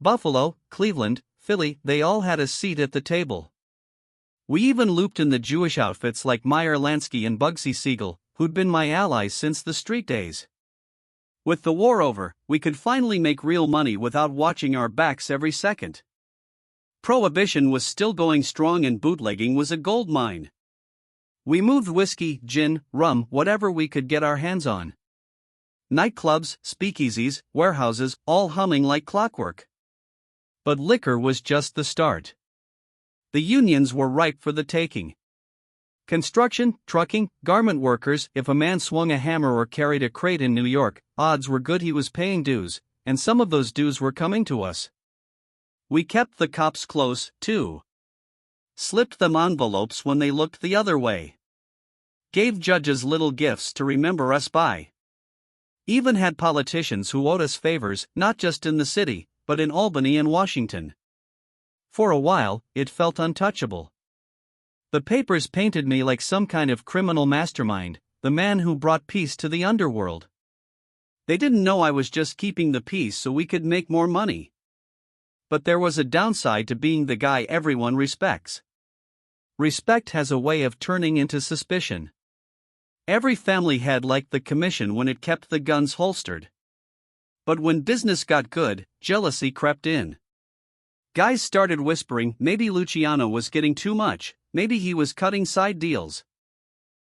Buffalo, Cleveland, Philly, they all had a seat at the table. We even looped in the Jewish outfits like Meyer Lansky and Bugsy Siegel, who'd been my allies since the street days. With the war over, we could finally make real money without watching our backs every second. Prohibition was still going strong and bootlegging was a gold mine. We moved whiskey, gin, rum, whatever we could get our hands on. Nightclubs, speakeasies, warehouses, all humming like clockwork. But liquor was just the start. The unions were ripe for the taking. Construction, trucking, garment workers, if a man swung a hammer or carried a crate in New York, odds were good he was paying dues, and some of those dues were coming to us. We kept the cops close, too. Slipped them envelopes when they looked the other way. Gave judges little gifts to remember us by. Even had politicians who owed us favors, not just in the city, but in Albany and Washington. For a while, it felt untouchable. The papers painted me like some kind of criminal mastermind, the man who brought peace to the underworld. They didn't know I was just keeping the peace so we could make more money. But there was a downside to being the guy everyone respects. Respect has a way of turning into suspicion. Every family head liked the Commission when it kept the guns holstered. But when business got good, jealousy crept in. Guys started whispering maybe Luciano was getting too much, maybe he was cutting side deals.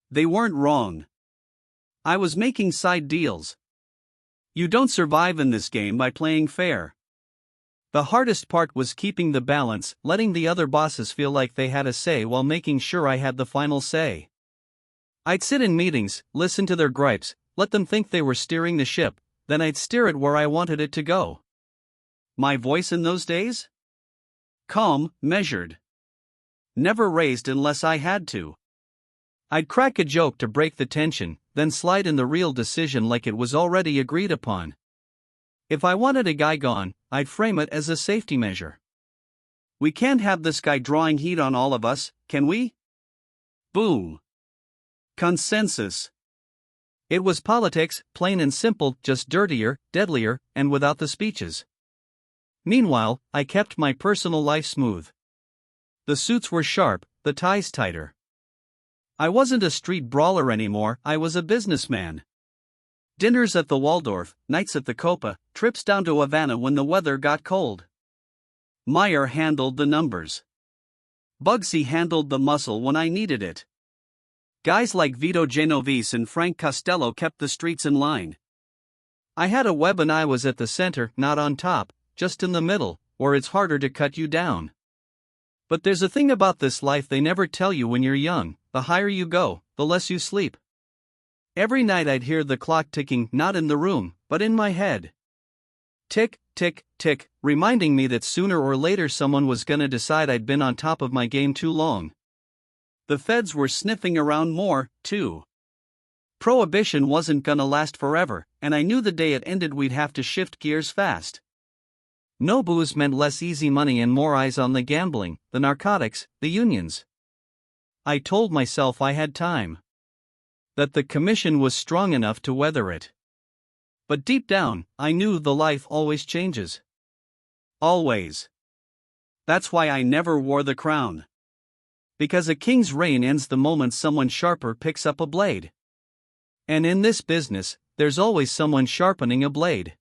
They weren't wrong. I was making side deals. You don't survive in this game by playing fair. The hardest part was keeping the balance, letting the other bosses feel like they had a say while making sure I had the final say. I'd sit in meetings, listen to their gripes, let them think they were steering the ship, then I'd steer it where I wanted it to go. My voice in those days? Calm, measured. Never raised unless I had to. I'd crack a joke to break the tension, then slide in the real decision like it was already agreed upon. If I wanted a guy gone, I'd frame it as a safety measure. We can't have this guy drawing heat on all of us, can we? Boom. Consensus. It was politics, plain and simple, just dirtier, deadlier, and without the speeches. Meanwhile, I kept my personal life smooth. The suits were sharp, the ties tighter. I wasn't a street brawler anymore, I was a businessman. Dinners at the Waldorf, nights at the Copa, trips down to Havana when the weather got cold. Meyer handled the numbers. Bugsy handled the muscle when I needed it. Guys like Vito Genovese and Frank Costello kept the streets in line. I had a web and I was at the center, not on top, just in the middle, where it's harder to cut you down. But there's a thing about this life they never tell you when you're young: the higher you go, the less you sleep. Every night I'd hear the clock ticking, not in the room, but in my head. Tick, tick, tick, reminding me that sooner or later someone was gonna decide I'd been on top of my game too long. The feds were sniffing around more, too. Prohibition wasn't gonna last forever, and I knew the day it ended we'd have to shift gears fast. No booze meant less easy money and more eyes on the gambling, the narcotics, the unions. I told myself I had time. That the commission was strong enough to weather it. But deep down, I knew the life always changes. Always. That's why I never wore the crown. Because a king's reign ends the moment someone sharper picks up a blade. And in this business, there's always someone sharpening a blade.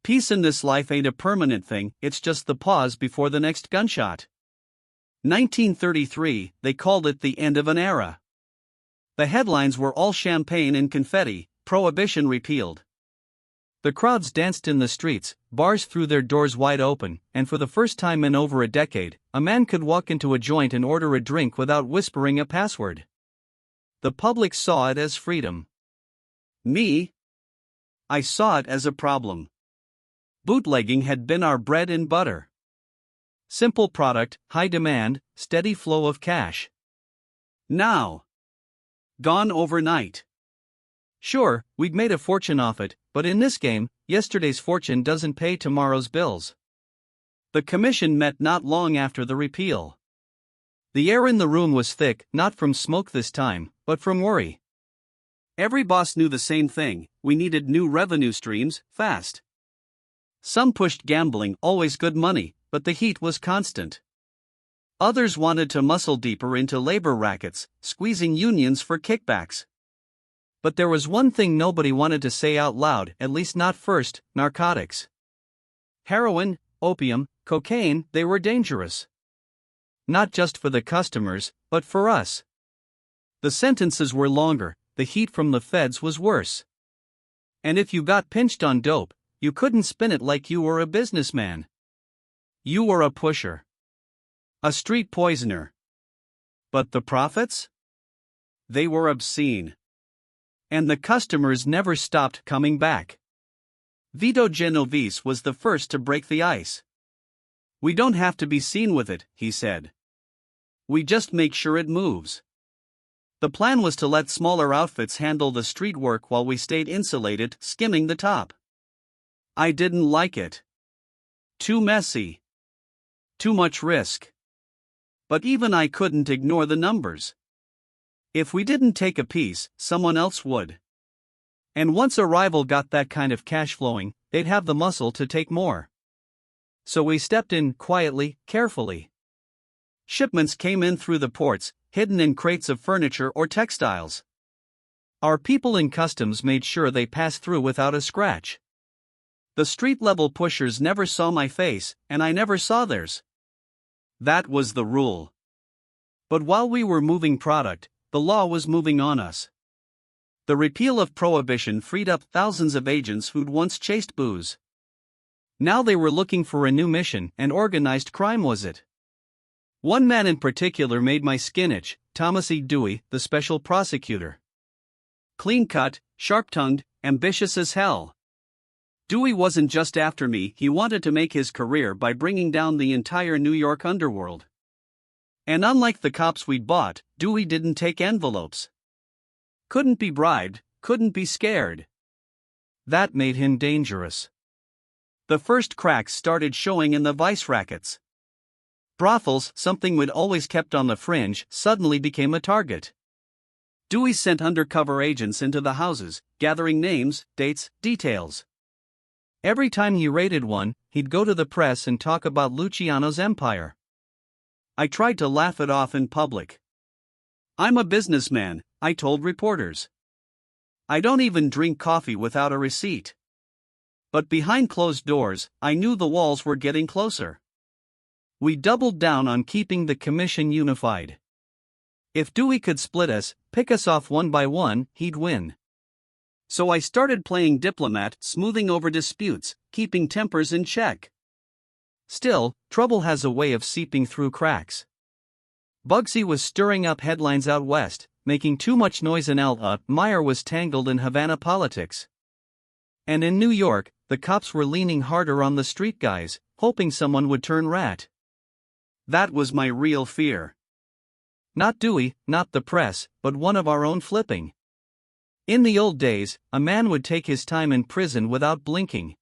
Peace in this life ain't a permanent thing, it's just the pause before the next gunshot. 1933, they called it the end of an era. The headlines were all champagne and confetti: Prohibition repealed. The crowds danced in the streets, bars threw their doors wide open, and for the first time in over a decade, a man could walk into a joint and order a drink without whispering a password. The public saw it as freedom. Me? I saw it as a problem. Bootlegging had been our bread and butter. Simple product, high demand, steady flow of cash. Now, gone overnight. Sure, we'd made a fortune off it, but in this game, yesterday's fortune doesn't pay tomorrow's bills. The commission met not long after the repeal. The air in the room was thick, not from smoke this time, but from worry. Every boss knew the same thing: we needed new revenue streams, fast. Some pushed gambling, always good money, but the heat was constant. Others wanted to muscle deeper into labor rackets, squeezing unions for kickbacks. But there was one thing nobody wanted to say out loud, at least not first: narcotics. Heroin, opium, cocaine, they were dangerous. Not just for the customers, but for us. The sentences were longer, the heat from the feds was worse. And if you got pinched on dope, you couldn't spin it like you were a businessman. You were a pusher. A street poisoner. But the profits? They were obscene. And the customers never stopped coming back. Vito Genovese was the first to break the ice. "We don't have to be seen with it," he said. "We just make sure it moves." The plan was to let smaller outfits handle the street work while we stayed insulated, skimming the top. I didn't like it. Too messy. Too much risk. But even I couldn't ignore the numbers. If we didn't take a piece, someone else would. And once a rival got that kind of cash flowing, they'd have the muscle to take more. So we stepped in, quietly, carefully. Shipments came in through the ports, hidden in crates of furniture or textiles. Our people in customs made sure they passed through without a scratch. The street-level pushers never saw my face, and I never saw theirs. That was the rule. But while we were moving product, the law was moving on us. The repeal of prohibition freed up thousands of agents who'd once chased booze. Now they were looking for a new mission, and organized crime was it. One man in particular made my skin itch, Thomas E. Dewey, the special prosecutor. Clean-cut, sharp-tongued, ambitious as hell. Dewey wasn't just after me, he wanted to make his career by bringing down the entire New York underworld. And unlike the cops we'd bought, Dewey didn't take envelopes. Couldn't be bribed, couldn't be scared. That made him dangerous. The first cracks started showing in the vice rackets. Brothels, something we'd always kept on the fringe, suddenly became a target. Dewey sent undercover agents into the houses, gathering names, dates, details. Every time he raided one, he'd go to the press and talk about Luciano's empire. I tried to laugh it off in public. I'm a businessman, I told reporters. I don't even drink coffee without a receipt. But behind closed doors, I knew the walls were getting closer. We doubled down on keeping the commission unified. If Dewey could split us, pick us off one by one, he'd win. So I started playing diplomat, smoothing over disputes, keeping tempers in check. Still, trouble has a way of seeping through cracks. Bugsy was stirring up headlines out west, making too much noise in L.A. Meyer was tangled in Havana politics. And in New York, the cops were leaning harder on the street guys, hoping someone would turn rat. That was my real fear. Not Dewey, not the press, but one of our own flipping. In the old days, a man would take his time in prison without blinking.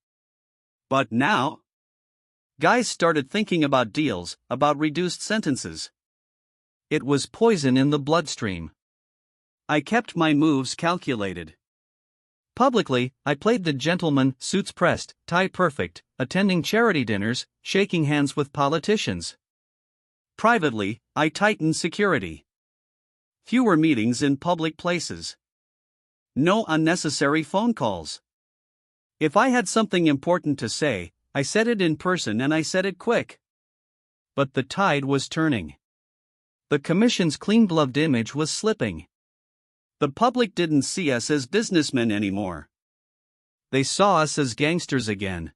But now? Guys started thinking about deals, about reduced sentences. It was poison in the bloodstream. I kept my moves calculated. Publicly, I played the gentleman, suits pressed, tie perfect, attending charity dinners, shaking hands with politicians. Privately, I tightened security. Fewer meetings in public places. No unnecessary phone calls. If I had something important to say, I said it in person and I said it quick. But the tide was turning. The commission's clean-gloved image was slipping. The public didn't see us as businessmen anymore. They saw us as gangsters again.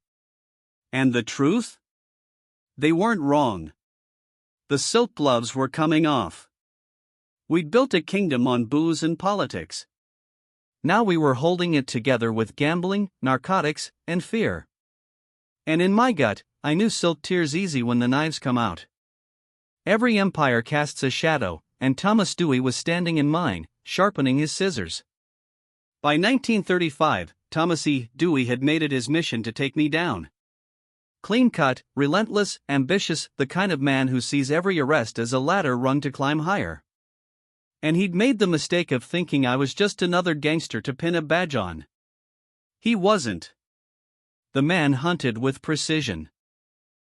And the truth? They weren't wrong. The silk gloves were coming off. We'd built a kingdom on booze and politics. Now we were holding it together with gambling, narcotics, and fear. And in my gut, I knew silk tears easy when the knives come out. Every empire casts a shadow, and Thomas Dewey was standing in mine, sharpening his scissors. By 1935, Thomas E. Dewey had made it his mission to take me down. Clean-cut, relentless, ambitious, the kind of man who sees every arrest as a ladder rung to climb higher. And he'd made the mistake of thinking I was just another gangster to pin a badge on. He wasn't. The man hunted with precision.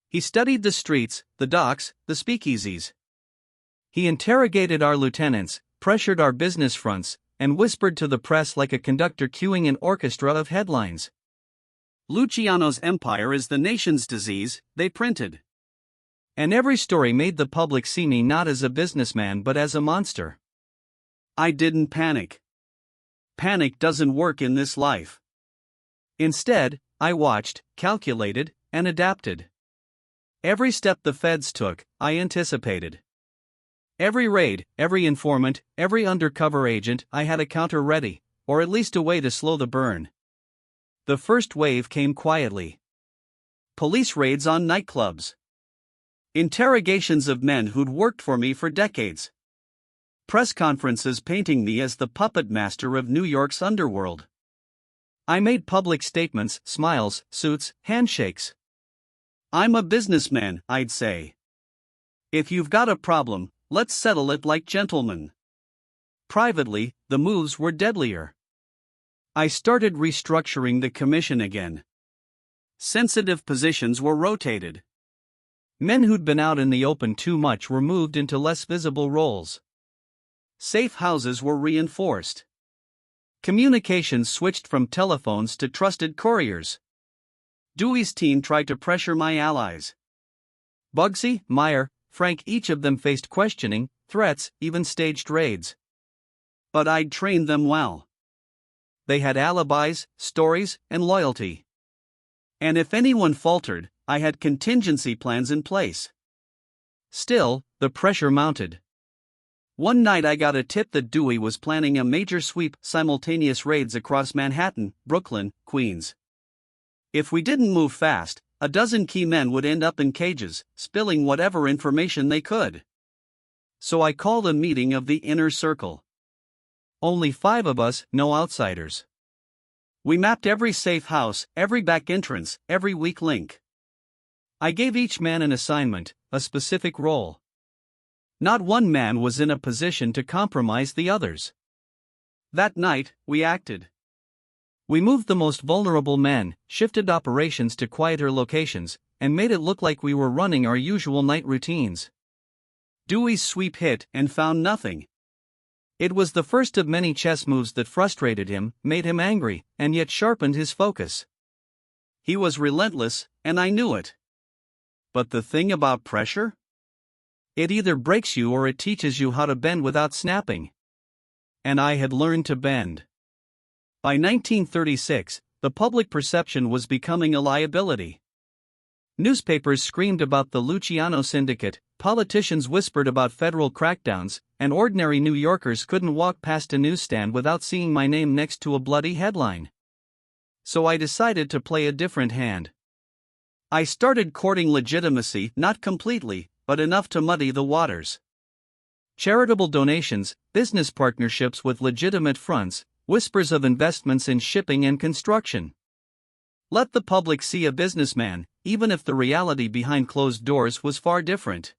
He studied the streets, the docks, the speakeasies. He interrogated our lieutenants, pressured our business fronts, and whispered to the press like a conductor cueing an orchestra of headlines. Luciano's empire is the nation's disease, they printed. And every story made the public see me not as a businessman but as a monster. I didn't panic. Panic doesn't work in this life. Instead, I watched, calculated, and adapted. Every step the feds took, I anticipated. Every raid, every informant, every undercover agent, I had a counter ready, or at least a way to slow the burn. The first wave came quietly. Police raids on nightclubs. Interrogations of men who'd worked for me for decades. Press conferences painting me as the puppet master of New York's underworld. I made public statements, smiles, suits, handshakes. I'm a businessman, I'd say. If you've got a problem, let's settle it like gentlemen. Privately, the moves were deadlier. I started restructuring the commission again. Sensitive positions were rotated. Men who'd been out in the open too much were moved into less visible roles. Safe houses were reinforced. Communications switched from telephones to trusted couriers. Dewey's team tried to pressure my allies. Bugsy, Meyer, Frank, each of them faced questioning, threats, even staged raids. But I'd trained them well. They had alibis, stories, and loyalty. And if anyone faltered, I had contingency plans in place. Still, the pressure mounted. One night I got a tip that Dewey was planning a major sweep, simultaneous raids across Manhattan, Brooklyn, Queens. If we didn't move fast, a dozen key men would end up in cages, spilling whatever information they could. So I called a meeting of the inner circle. Only 5 of us, no outsiders. We mapped every safe house, every back entrance, every weak link. I gave each man an assignment, a specific role. Not one man was in a position to compromise the others. That night, we acted. We moved the most vulnerable men, shifted operations to quieter locations, and made it look like we were running our usual night routines. Dewey's sweep hit and found nothing. It was the first of many chess moves that frustrated him, made him angry, and yet sharpened his focus. He was relentless, and I knew it. But the thing about pressure? It either breaks you or it teaches you how to bend without snapping. And I had learned to bend. By 1936, the public perception was becoming a liability. Newspapers screamed about the Luciano syndicate, politicians whispered about federal crackdowns, and ordinary New Yorkers couldn't walk past a newsstand without seeing my name next to a bloody headline. So I decided to play a different hand. I started courting legitimacy, not completely, but enough to muddy the waters. Charitable donations, business partnerships with legitimate fronts, whispers of investments in shipping and construction. Let the public see a businessman, even if the reality behind closed doors was far different.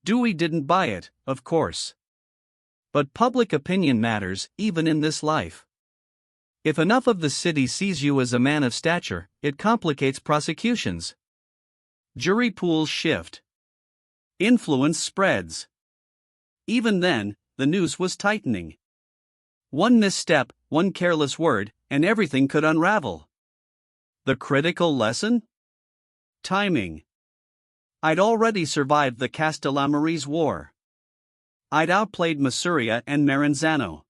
Dewey didn't buy it, of course. But public opinion matters, even in this life. If enough of the city sees you as a man of stature, it complicates prosecutions. Jury pools shift. Influence spreads. Even then, the noose was tightening. One misstep, one careless word, and everything could unravel. The critical lesson? Timing. I'd already survived the Castellammarise War. I'd outplayed Masuria and Maranzano.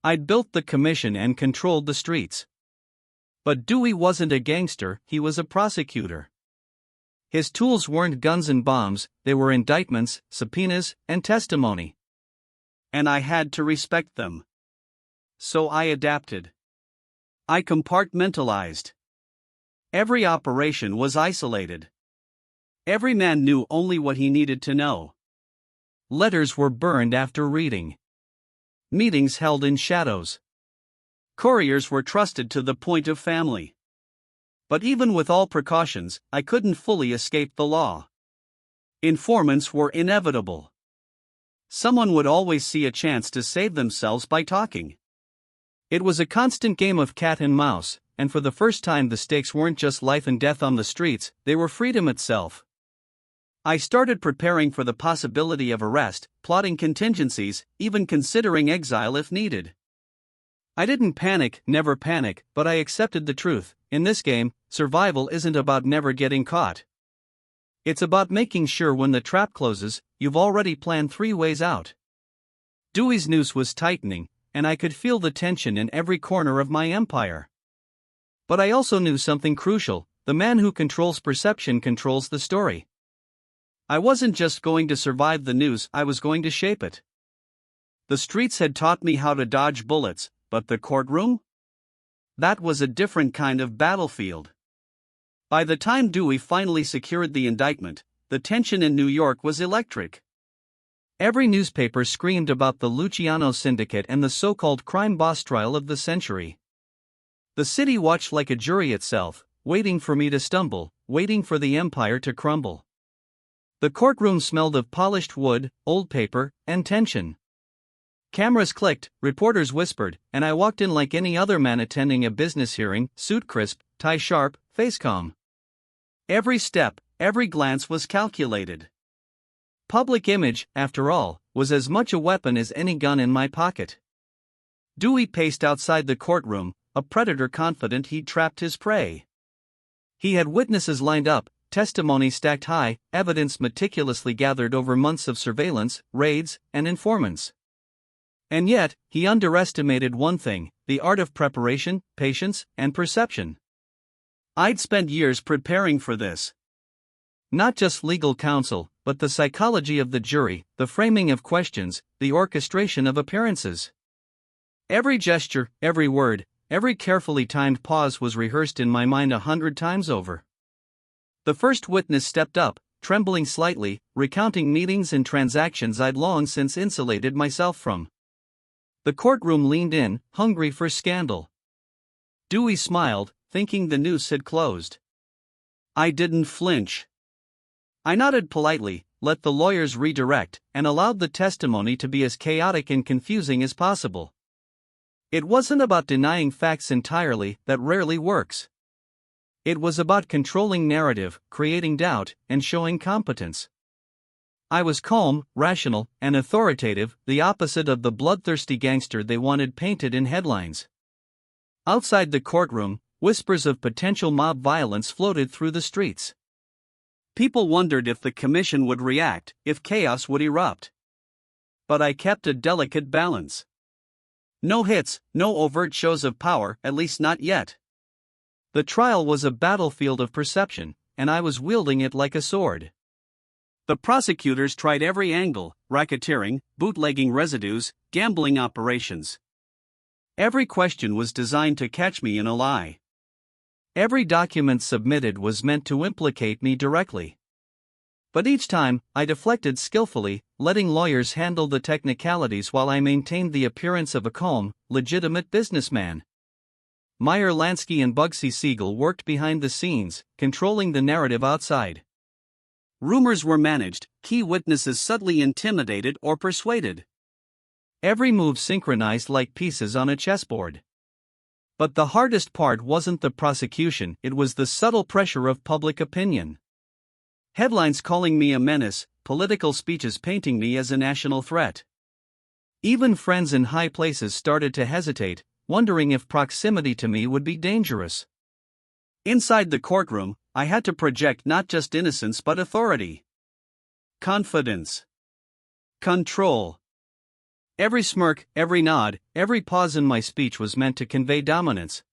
I'd built the commission and controlled the streets. But Dewey wasn't a gangster, he was a prosecutor. His tools weren't guns and bombs, they were indictments, subpoenas, and testimony. And I had to respect them. So I adapted. I compartmentalized. Every operation was isolated. Every man knew only what he needed to know. Letters were burned after reading. Meetings held in shadows. Couriers were trusted to the point of family. But even with all precautions, I couldn't fully escape the law. Informants were inevitable. Someone would always see a chance to save themselves by talking. It was a constant game of cat and mouse, and for the first time the stakes weren't just life and death on the streets, they were freedom itself. I started preparing for the possibility of arrest, plotting contingencies, even considering exile if needed. I didn't panic, never panic, but I accepted the truth. In this game, survival isn't about never getting caught. It's about making sure when the trap closes, you've already planned 3 ways out. Dewey's noose was tightening, and I could feel the tension in every corner of my empire. But I also knew something crucial: the man who controls perception controls the story. I wasn't just going to survive the news, I was going to shape it. The streets had taught me how to dodge bullets, but the courtroom? That was a different kind of battlefield. By the time Dewey finally secured the indictment, the tension in New York was electric. Every newspaper screamed about the Luciano syndicate and the so-called crime boss trial of the century. The city watched like a jury itself, waiting for me to stumble, waiting for the empire to crumble. The courtroom smelled of polished wood, old paper, and tension. Cameras clicked, reporters whispered, and I walked in like any other man attending a business hearing, suit crisp, tie sharp, face calm. Every step, every glance was calculated. Public image, after all, was as much a weapon as any gun in my pocket. Dewey paced outside the courtroom, a predator confident he'd trapped his prey. He had witnesses lined up, testimony stacked high, evidence meticulously gathered over months of surveillance, raids, and informants. And yet, he underestimated one thing: the art of preparation, patience, and perception. I'd spent years preparing for this. Not just legal counsel, but the psychology of the jury, the framing of questions, the orchestration of appearances. Every gesture, every word, every carefully timed pause was rehearsed in my mind 100 times over. The first witness stepped up, trembling slightly, recounting meetings and transactions I'd long since insulated myself from. The courtroom leaned in, hungry for scandal. Dewey smiled, thinking the noose had closed. I didn't flinch. I nodded politely, let the lawyers redirect, and allowed the testimony to be as chaotic and confusing as possible. It wasn't about denying facts entirely, that rarely works. It was about controlling narrative, creating doubt, and showing competence. I was calm, rational, and authoritative, the opposite of the bloodthirsty gangster they wanted painted in headlines. Outside the courtroom, whispers of potential mob violence floated through the streets. People wondered if the commission would react, if chaos would erupt. But I kept a delicate balance. No hits, no overt shows of power, at least not yet. The trial was a battlefield of perception, and I was wielding it like a sword. The prosecutors tried every angle: racketeering, bootlegging residues, gambling operations. Every question was designed to catch me in a lie. Every document submitted was meant to implicate me directly. But each time, I deflected skillfully, letting lawyers handle the technicalities while I maintained the appearance of a calm, legitimate businessman. Meyer Lansky and Bugsy Siegel worked behind the scenes, controlling the narrative outside. Rumors were managed, key witnesses subtly intimidated or persuaded. Every move synchronized like pieces on a chessboard. But the hardest part wasn't the prosecution, it was the subtle pressure of public opinion. Headlines calling me a menace, political speeches painting me as a national threat. Even friends in high places started to hesitate, wondering if proximity to me would be dangerous. Inside the courtroom, I had to project not just innocence but authority. Confidence. Control. Every smirk, every nod, every pause in my speech was meant to convey dominance.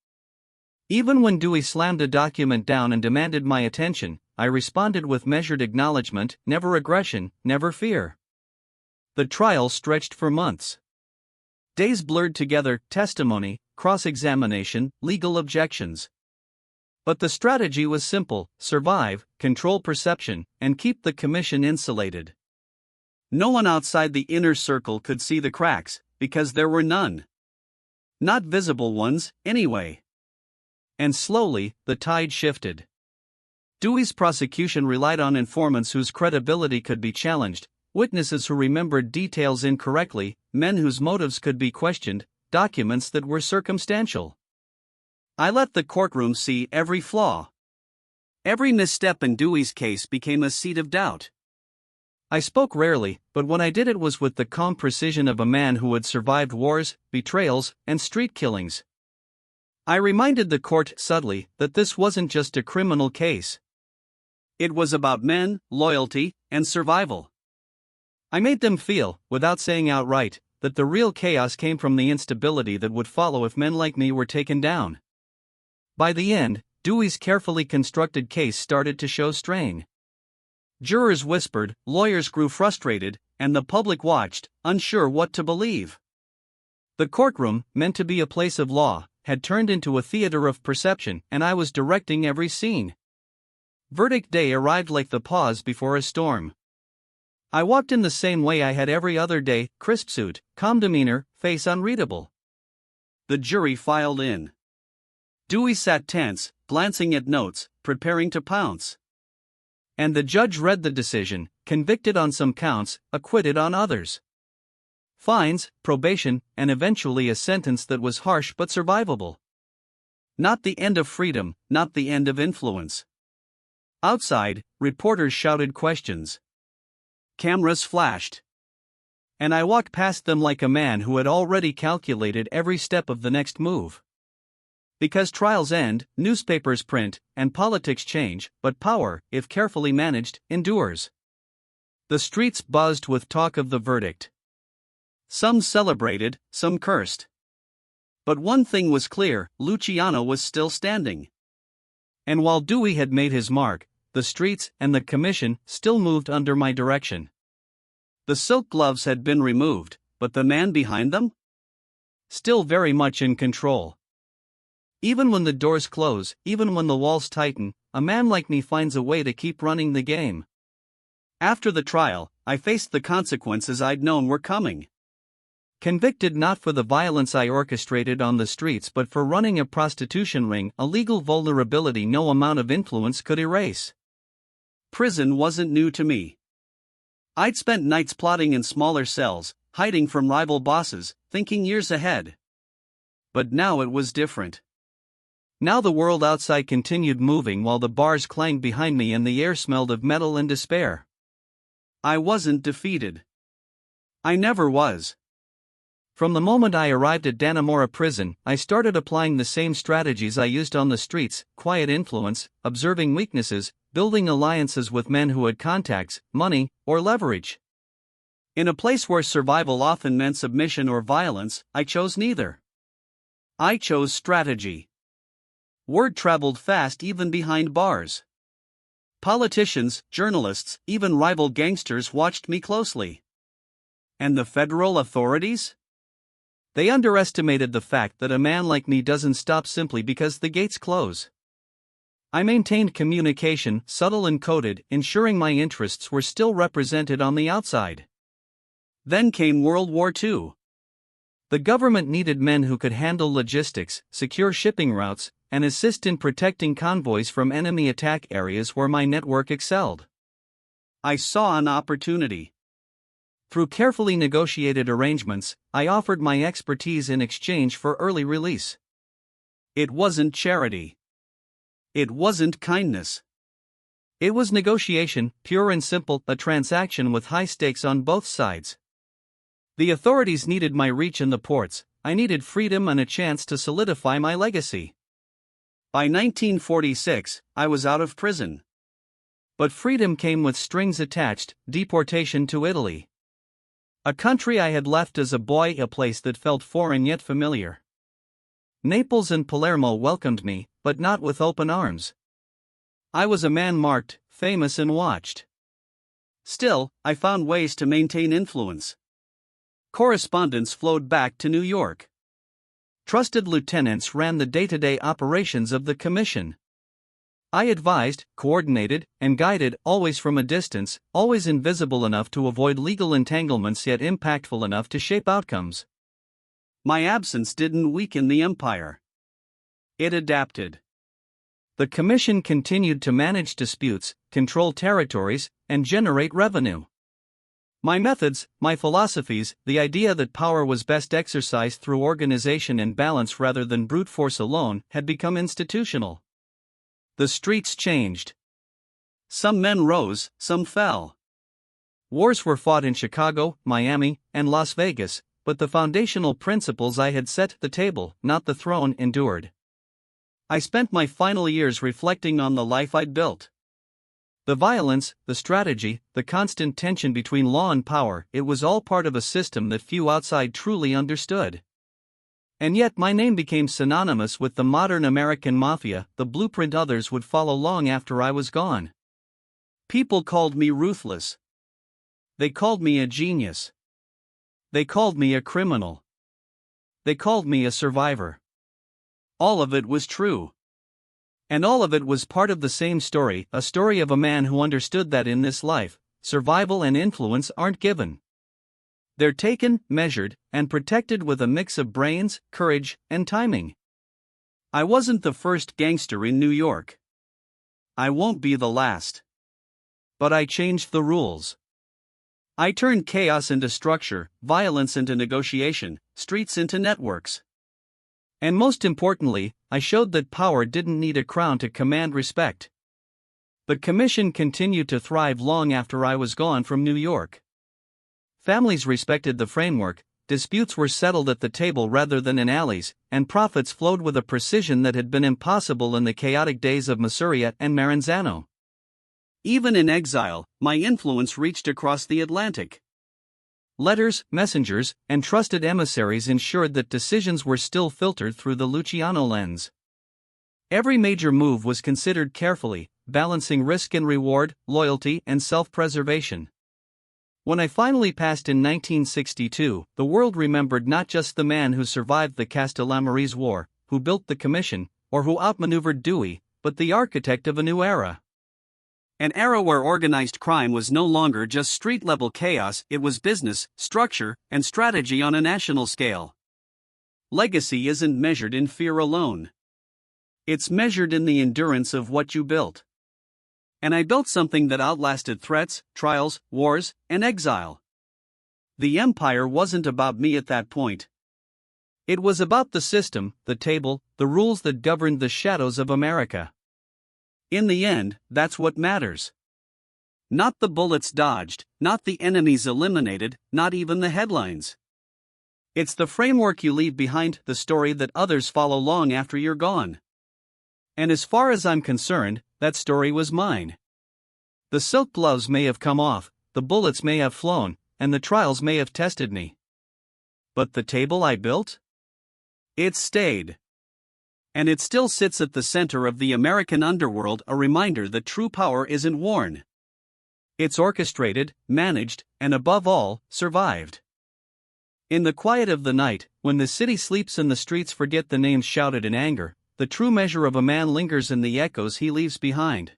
Even when Dewey slammed a document down and demanded my attention, I responded with measured acknowledgement, never aggression, never fear. The trial stretched for months. Days blurred together: testimony, cross-examination, legal objections. But the strategy was simple: survive, control perception, and keep the commission insulated. No one outside the inner circle could see the cracks, because there were none. Not visible ones, anyway. And slowly, the tide shifted. Dewey's prosecution relied on informants whose credibility could be challenged, witnesses who remembered details incorrectly, men whose motives could be questioned, documents that were circumstantial. I let the courtroom see every flaw. Every misstep in Dewey's case became a seed of doubt. I spoke rarely, but when I did it was with the calm precision of a man who had survived wars, betrayals, and street killings. I reminded the court subtly that this wasn't just a criminal case. It was about men, loyalty, and survival. I made them feel, without saying outright, that the real chaos came from the instability that would follow if men like me were taken down. By the end, Dewey's carefully constructed case started to show strain. Jurors whispered, lawyers grew frustrated, and the public watched, unsure what to believe. The courtroom, meant to be a place of law, had turned into a theater of perception, and I was directing every scene. Verdict day arrived like the pause before a storm. I walked in the same way I had every other day: crisp suit, calm demeanor, face unreadable. The jury filed in. Dewey sat tense, glancing at notes, preparing to pounce. And the judge read the decision: convicted on some counts, acquitted on others. Fines, probation, and eventually a sentence that was harsh but survivable. Not the end of freedom, not the end of influence. Outside, reporters shouted questions. Cameras flashed. And I walked past them like a man who had already calculated every step of the next move. Because trials end, newspapers print, and politics change, but power, if carefully managed, endures. The streets buzzed with talk of the verdict. Some celebrated, some cursed. But one thing was clear: Luciano was still standing. And while Dewey had made his mark, the streets and the commission still moved under my direction. The silk gloves had been removed, but the man behind them? Still very much in control. Even when the doors close, even when the walls tighten, a man like me finds a way to keep running the game. After the trial, I faced the consequences I'd known were coming. Convicted not for the violence I orchestrated on the streets but for running a prostitution ring, a legal vulnerability no amount of influence could erase. Prison wasn't new to me. I'd spent nights plotting in smaller cells, hiding from rival bosses, thinking years ahead. But now it was different. Now the world outside continued moving while the bars clanged behind me and the air smelled of metal and despair. I wasn't defeated. I never was. From the moment I arrived at Dannemora prison, I started applying the same strategies I used on the streets: quiet influence, observing weaknesses, building alliances with men who had contacts, money, or leverage. In a place where survival often meant submission or violence, I chose neither. I chose strategy. Word traveled fast even behind bars. Politicians, journalists, even rival gangsters watched me closely. And the federal authorities? They underestimated the fact that a man like me doesn't stop simply because the gates close. I maintained communication, subtle and coded, ensuring my interests were still represented on the outside. Then came World War II. The government needed men who could handle logistics, secure shipping routes, and assist in protecting convoys from enemy attack areas where my network excelled. I saw an opportunity. Through carefully negotiated arrangements, I offered my expertise in exchange for early release. It wasn't charity. It wasn't kindness. It was negotiation, pure and simple, a transaction with high stakes on both sides. The authorities needed my reach in the ports, I needed freedom and a chance to solidify my legacy. By 1946, I was out of prison. But freedom came with strings attached: deportation to Italy. A country I had left as a boy, a place that felt foreign yet familiar. Naples and Palermo welcomed me, but not with open arms. I was a man marked, famous and watched. Still, I found ways to maintain influence. Correspondence flowed back to New York. Trusted lieutenants ran the day-to-day operations of the commission. I advised, coordinated, and guided, always from a distance, always invisible enough to avoid legal entanglements yet impactful enough to shape outcomes. My absence didn't weaken the empire. It adapted. The commission continued to manage disputes, control territories, and generate revenue. My methods, my philosophies, the idea that power was best exercised through organization and balance rather than brute force alone, had become institutional. The streets changed. Some men rose, some fell. Wars were fought in Chicago, Miami, and Las Vegas, but the foundational principles I had set the table, not the throne, endured. I spent my final years reflecting on the life I'd built. The violence, the strategy, the constant tension between law and power, it was all part of a system that few outside truly understood. And yet my name became synonymous with the modern American Mafia, the blueprint others would follow long after I was gone. People called me ruthless. They called me a genius. They called me a criminal. They called me a survivor. All of it was true. And all of it was part of the same story, a story of a man who understood that in this life, survival and influence aren't given. They're taken, measured, and protected with a mix of brains, courage, and timing. I wasn't the first gangster in New York. I won't be the last. But I changed the rules. I turned chaos into structure, violence into negotiation, streets into networks. And most importantly, I showed that power didn't need a crown to command respect. The commission continued to thrive long after I was gone from New York. Families respected the framework, disputes were settled at the table rather than in alleys, and profits flowed with a precision that had been impossible in the chaotic days of Mafia and Maranzano. Even in exile, my influence reached across the Atlantic. Letters, messengers, and trusted emissaries ensured that decisions were still filtered through the Luciano lens. Every major move was considered carefully, balancing risk and reward, loyalty and self-preservation. When I finally passed in 1962, the world remembered not just the man who survived the Castellamarese War, who built the commission, or who outmaneuvered Dewey, but the architect of a new era. An era where organized crime was no longer just street-level chaos, it was business, structure, and strategy on a national scale. Legacy isn't measured in fear alone. It's measured in the endurance of what you built. And I built something that outlasted threats, trials, wars, and exile. The empire wasn't about me at that point. It was about the system, the table, the rules that governed the shadows of America. In the end, that's what matters. Not the bullets dodged, not the enemies eliminated, not even the headlines. It's the framework you leave behind, the story that others follow long after you're gone. And as far as I'm concerned, that story was mine. The silk gloves may have come off, the bullets may have flown, and the trials may have tested me. But the table I built? It stayed. And it still sits at the center of the American underworld, a reminder that true power isn't worn. It's orchestrated, managed, and above all, survived. In the quiet of the night, when the city sleeps and the streets forget the names shouted in anger, the true measure of a man lingers in the echoes he leaves behind.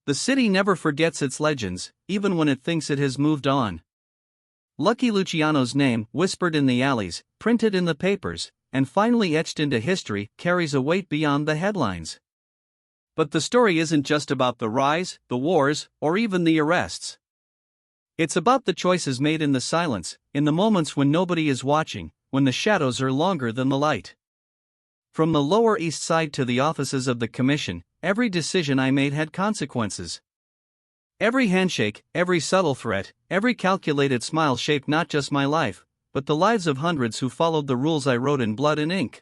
The city never forgets its legends, even when it thinks it has moved on. Lucky Luciano's name, whispered in the alleys, printed in the papers, and finally etched into history, carries a weight beyond the headlines. But the story isn't just about the rise, the wars, or even the arrests. It's about the choices made in the silence, in the moments when nobody is watching, when the shadows are longer than the light. From the Lower East Side to the offices of the Commission, every decision I made had consequences. Every handshake, every subtle threat, every calculated smile shaped not just my life, but the lives of hundreds who followed the rules I wrote in blood and ink.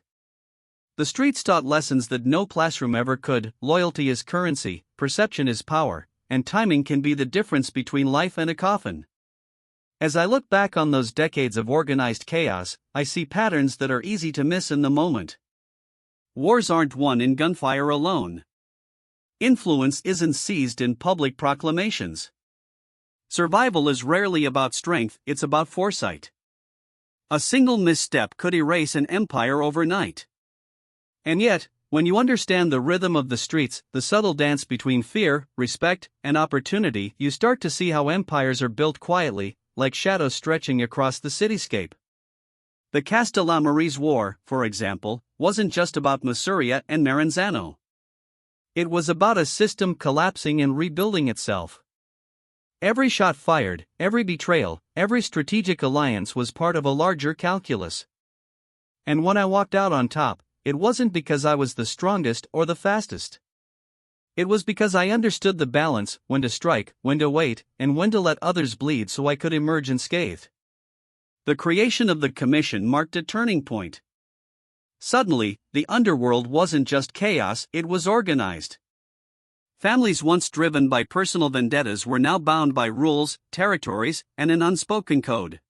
The streets taught lessons that no classroom ever could. Loyalty is currency, perception is power, and timing can be the difference between life and a coffin. As I look back on those decades of organized chaos, I see patterns that are easy to miss in the moment. Wars aren't won in gunfire alone. Influence isn't seized in public proclamations. Survival is rarely about strength, it's about foresight. A single misstep could erase an empire overnight. And yet, when you understand the rhythm of the streets, the subtle dance between fear, respect, and opportunity, you start to see how empires are built quietly, like shadows stretching across the cityscape. The Castellamarese War, for example, wasn't just about Mafia and Maranzano. It was about a system collapsing and rebuilding itself. Every shot fired, every betrayal, every strategic alliance was part of a larger calculus. And when I walked out on top, it wasn't because I was the strongest or the fastest. It was because I understood the balance, when to strike, when to wait, and when to let others bleed so I could emerge unscathed. The creation of the Commission marked a turning point. Suddenly, the underworld wasn't just chaos, it was organized. Families once driven by personal vendettas were now bound by rules, territories, and an unspoken code.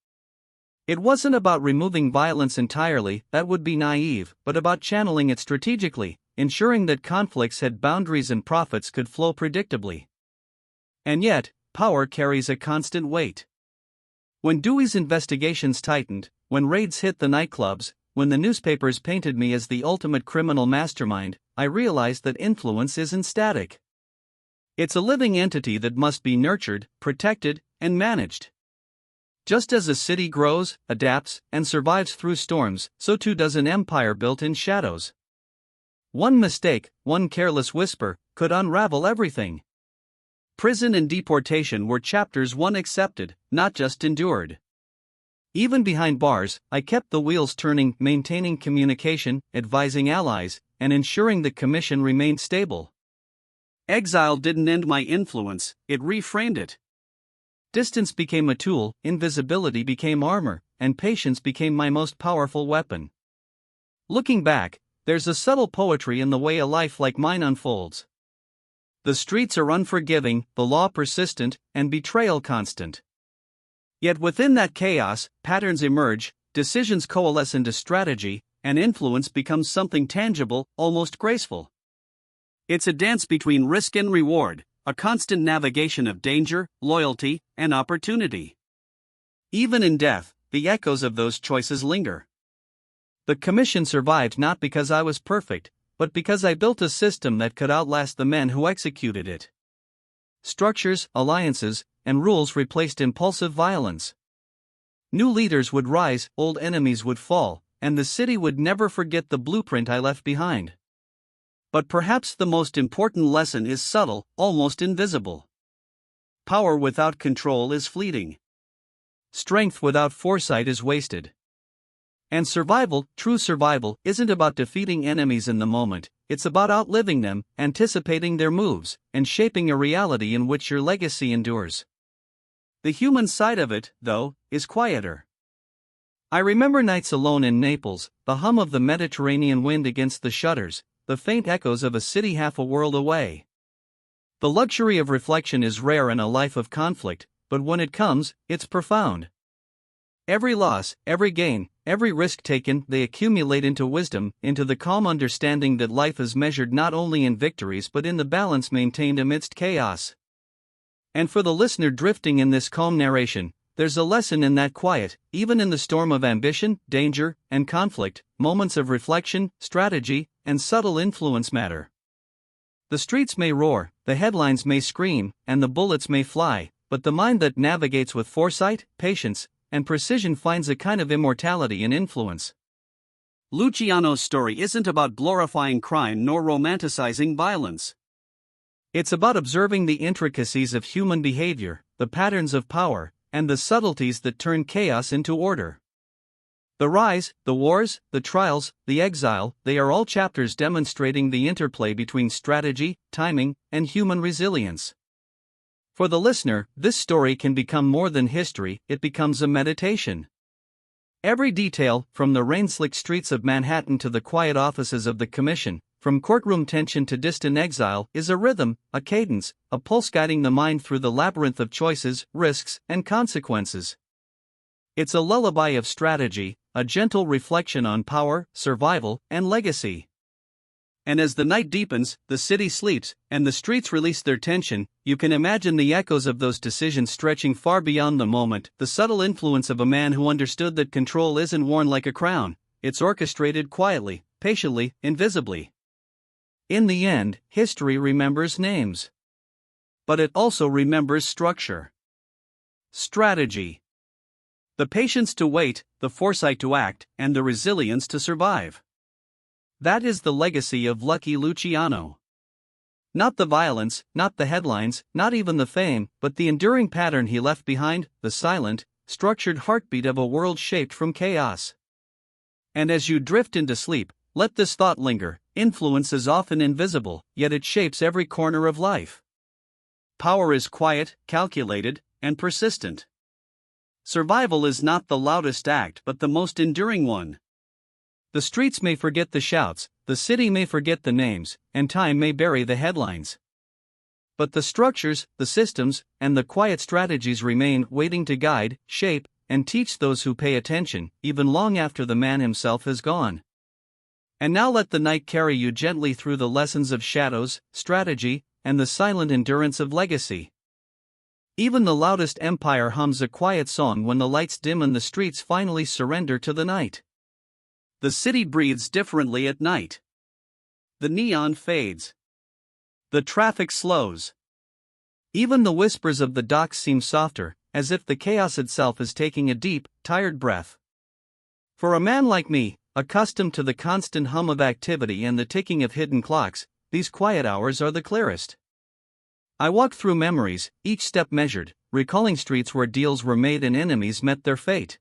It wasn't about removing violence entirely, that would be naive, but about channeling it strategically, ensuring that conflicts had boundaries and profits could flow predictably. And yet, power carries a constant weight. When Dewey's investigations tightened, when raids hit the nightclubs, when the newspapers painted me as the ultimate criminal mastermind, I realized that influence isn't static. It's a living entity that must be nurtured, protected, and managed. Just as a city grows, adapts, and survives through storms, so too does an empire built in shadows. One mistake, one careless whisper, could unravel everything. Prison and deportation were chapters one accepted, not just endured. Even behind bars, I kept the wheels turning, maintaining communication, advising allies, and ensuring the Commission remained stable. Exile didn't end my influence, it reframed it. Distance became a tool, invisibility became armor, and patience became my most powerful weapon. Looking back, there's a subtle poetry in the way a life like mine unfolds. The streets are unforgiving, the law persistent, and betrayal constant. Yet within that chaos, patterns emerge, decisions coalesce into strategy, and influence becomes something tangible, almost graceful. It's a dance between risk and reward, a constant navigation of danger, loyalty, and opportunity. Even in death, the echoes of those choices linger. The commission survived not because I was perfect, but because I built a system that could outlast the men who executed it. Structures, alliances, and rules replaced impulsive violence. New leaders would rise, old enemies would fall, and the city would never forget the blueprint I left behind. But perhaps the most important lesson is subtle, almost invisible. Power without control is fleeting. Strength without foresight is wasted. And survival, true survival, isn't about defeating enemies in the moment, it's about outliving them, anticipating their moves, and shaping a reality in which your legacy endures. The human side of it, though, is quieter. I remember nights alone in Naples, the hum of the Mediterranean wind against the shutters, the faint echoes of a city half a world away. The luxury of reflection is rare in a life of conflict, but when it comes, it's profound. Every loss, every gain, every risk taken, they accumulate into wisdom, into the calm understanding that life is measured not only in victories but in the balance maintained amidst chaos. And for the listener drifting in this calm narration, there's a lesson in that quiet, even in the storm of ambition, danger, and conflict, moments of reflection, strategy, and subtle influence matter. The streets may roar, the headlines may scream, and the bullets may fly, but the mind that navigates with foresight, patience, and precision finds a kind of immortality in influence. Luciano's story isn't about glorifying crime nor romanticizing violence. It's about observing the intricacies of human behavior, the patterns of power, and the subtleties that turn chaos into order. The rise, the wars, the trials, the exile, they are all chapters demonstrating the interplay between strategy, timing, and human resilience. For the listener, this story can become more than history, it becomes a meditation. Every detail, from the rain-slicked streets of Manhattan to the quiet offices of the Commission, from courtroom tension to distant exile, is a rhythm, a cadence, a pulse guiding the mind through the labyrinth of choices, risks, and consequences. It's a lullaby of strategy, a gentle reflection on power, survival, and legacy. And as the night deepens, the city sleeps, and the streets release their tension, you can imagine the echoes of those decisions stretching far beyond the moment, the subtle influence of a man who understood that control isn't worn like a crown, it's orchestrated quietly, patiently, invisibly. In the end, history remembers names. But it also remembers structure. Strategy. The patience to wait, the foresight to act, and the resilience to survive. That is the legacy of Lucky Luciano. Not the violence, not the headlines, not even the fame, but the enduring pattern he left behind, the silent, structured heartbeat of a world shaped from chaos. And as you drift into sleep, let this thought linger: influence is often invisible, yet it shapes every corner of life. Power is quiet, calculated, and persistent. Survival is not the loudest act but the most enduring one. The streets may forget the shouts, the city may forget the names, and time may bury the headlines. But the structures, the systems, and the quiet strategies remain, waiting to guide, shape, and teach those who pay attention, even long after the man himself is gone. And now let the night carry you gently through the lessons of shadows, strategy, and the silent endurance of legacy. Even the loudest empire hums a quiet song when the lights dim and the streets finally surrender to the night. The city breathes differently at night. The neon fades. The traffic slows. Even the whispers of the docks seem softer, as if the chaos itself is taking a deep, tired breath. For a man like me, accustomed to the constant hum of activity and the ticking of hidden clocks, these quiet hours are the clearest. I walk through memories, each step measured, recalling streets where deals were made and enemies met their fate.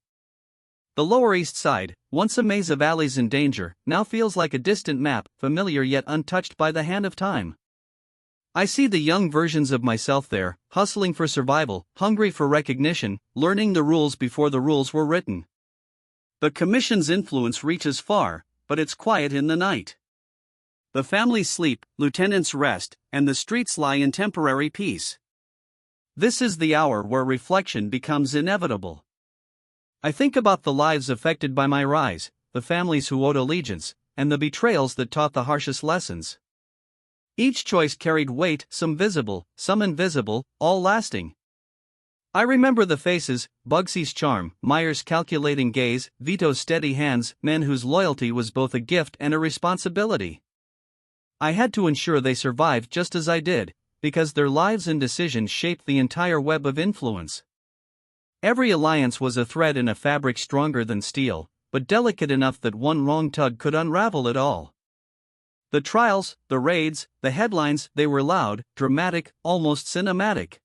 The Lower East Side, once a maze of alleys in danger, now feels like a distant map, familiar yet untouched by the hand of time. I see the young versions of myself there, hustling for survival, hungry for recognition, learning the rules before the rules were written. The Commission's influence reaches far, but it's quiet in the night. The families sleep, lieutenants rest, and the streets lie in temporary peace. This is the hour where reflection becomes inevitable. I think about the lives affected by my rise, the families who owed allegiance, and the betrayals that taught the harshest lessons. Each choice carried weight, some visible, some invisible, all lasting. I remember the faces, Bugsy's charm, Meyer's calculating gaze, Vito's steady hands, men whose loyalty was both a gift and a responsibility. I had to ensure they survived just as I did, because their lives and decisions shaped the entire web of influence. Every alliance was a thread in a fabric stronger than steel, but delicate enough that one wrong tug could unravel it all. The trials, the raids, the headlines, they were loud, dramatic, almost cinematic.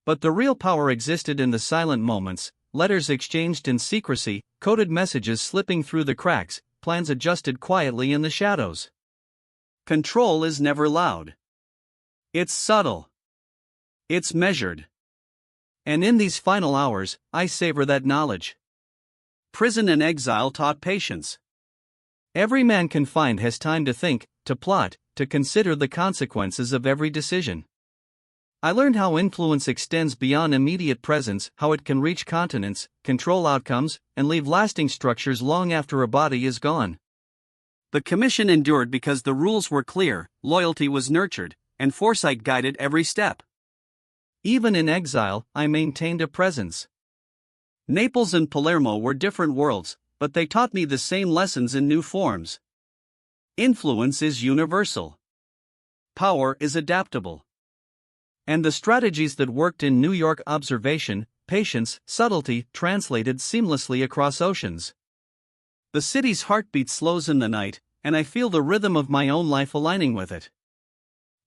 But the real power existed in the silent moments, letters exchanged in secrecy, coded messages slipping through the cracks, plans adjusted quietly in the shadows. Control is never loud. It's subtle. It's measured. And in these final hours, I savor that knowledge. Prison and exile taught patience. Every man confined has time to think, to plot, to consider the consequences of every decision. I learned how influence extends beyond immediate presence, how it can reach continents, control outcomes, and leave lasting structures long after a body is gone. The Commission endured because the rules were clear, loyalty was nurtured, and foresight guided every step. Even in exile, I maintained a presence. Naples and Palermo were different worlds, but they taught me the same lessons in new forms. Influence is universal. Power is adaptable. And the strategies that worked in New York, observation, patience, subtlety, translated seamlessly across oceans. The city's heartbeat slows in the night, and I feel the rhythm of my own life aligning with it.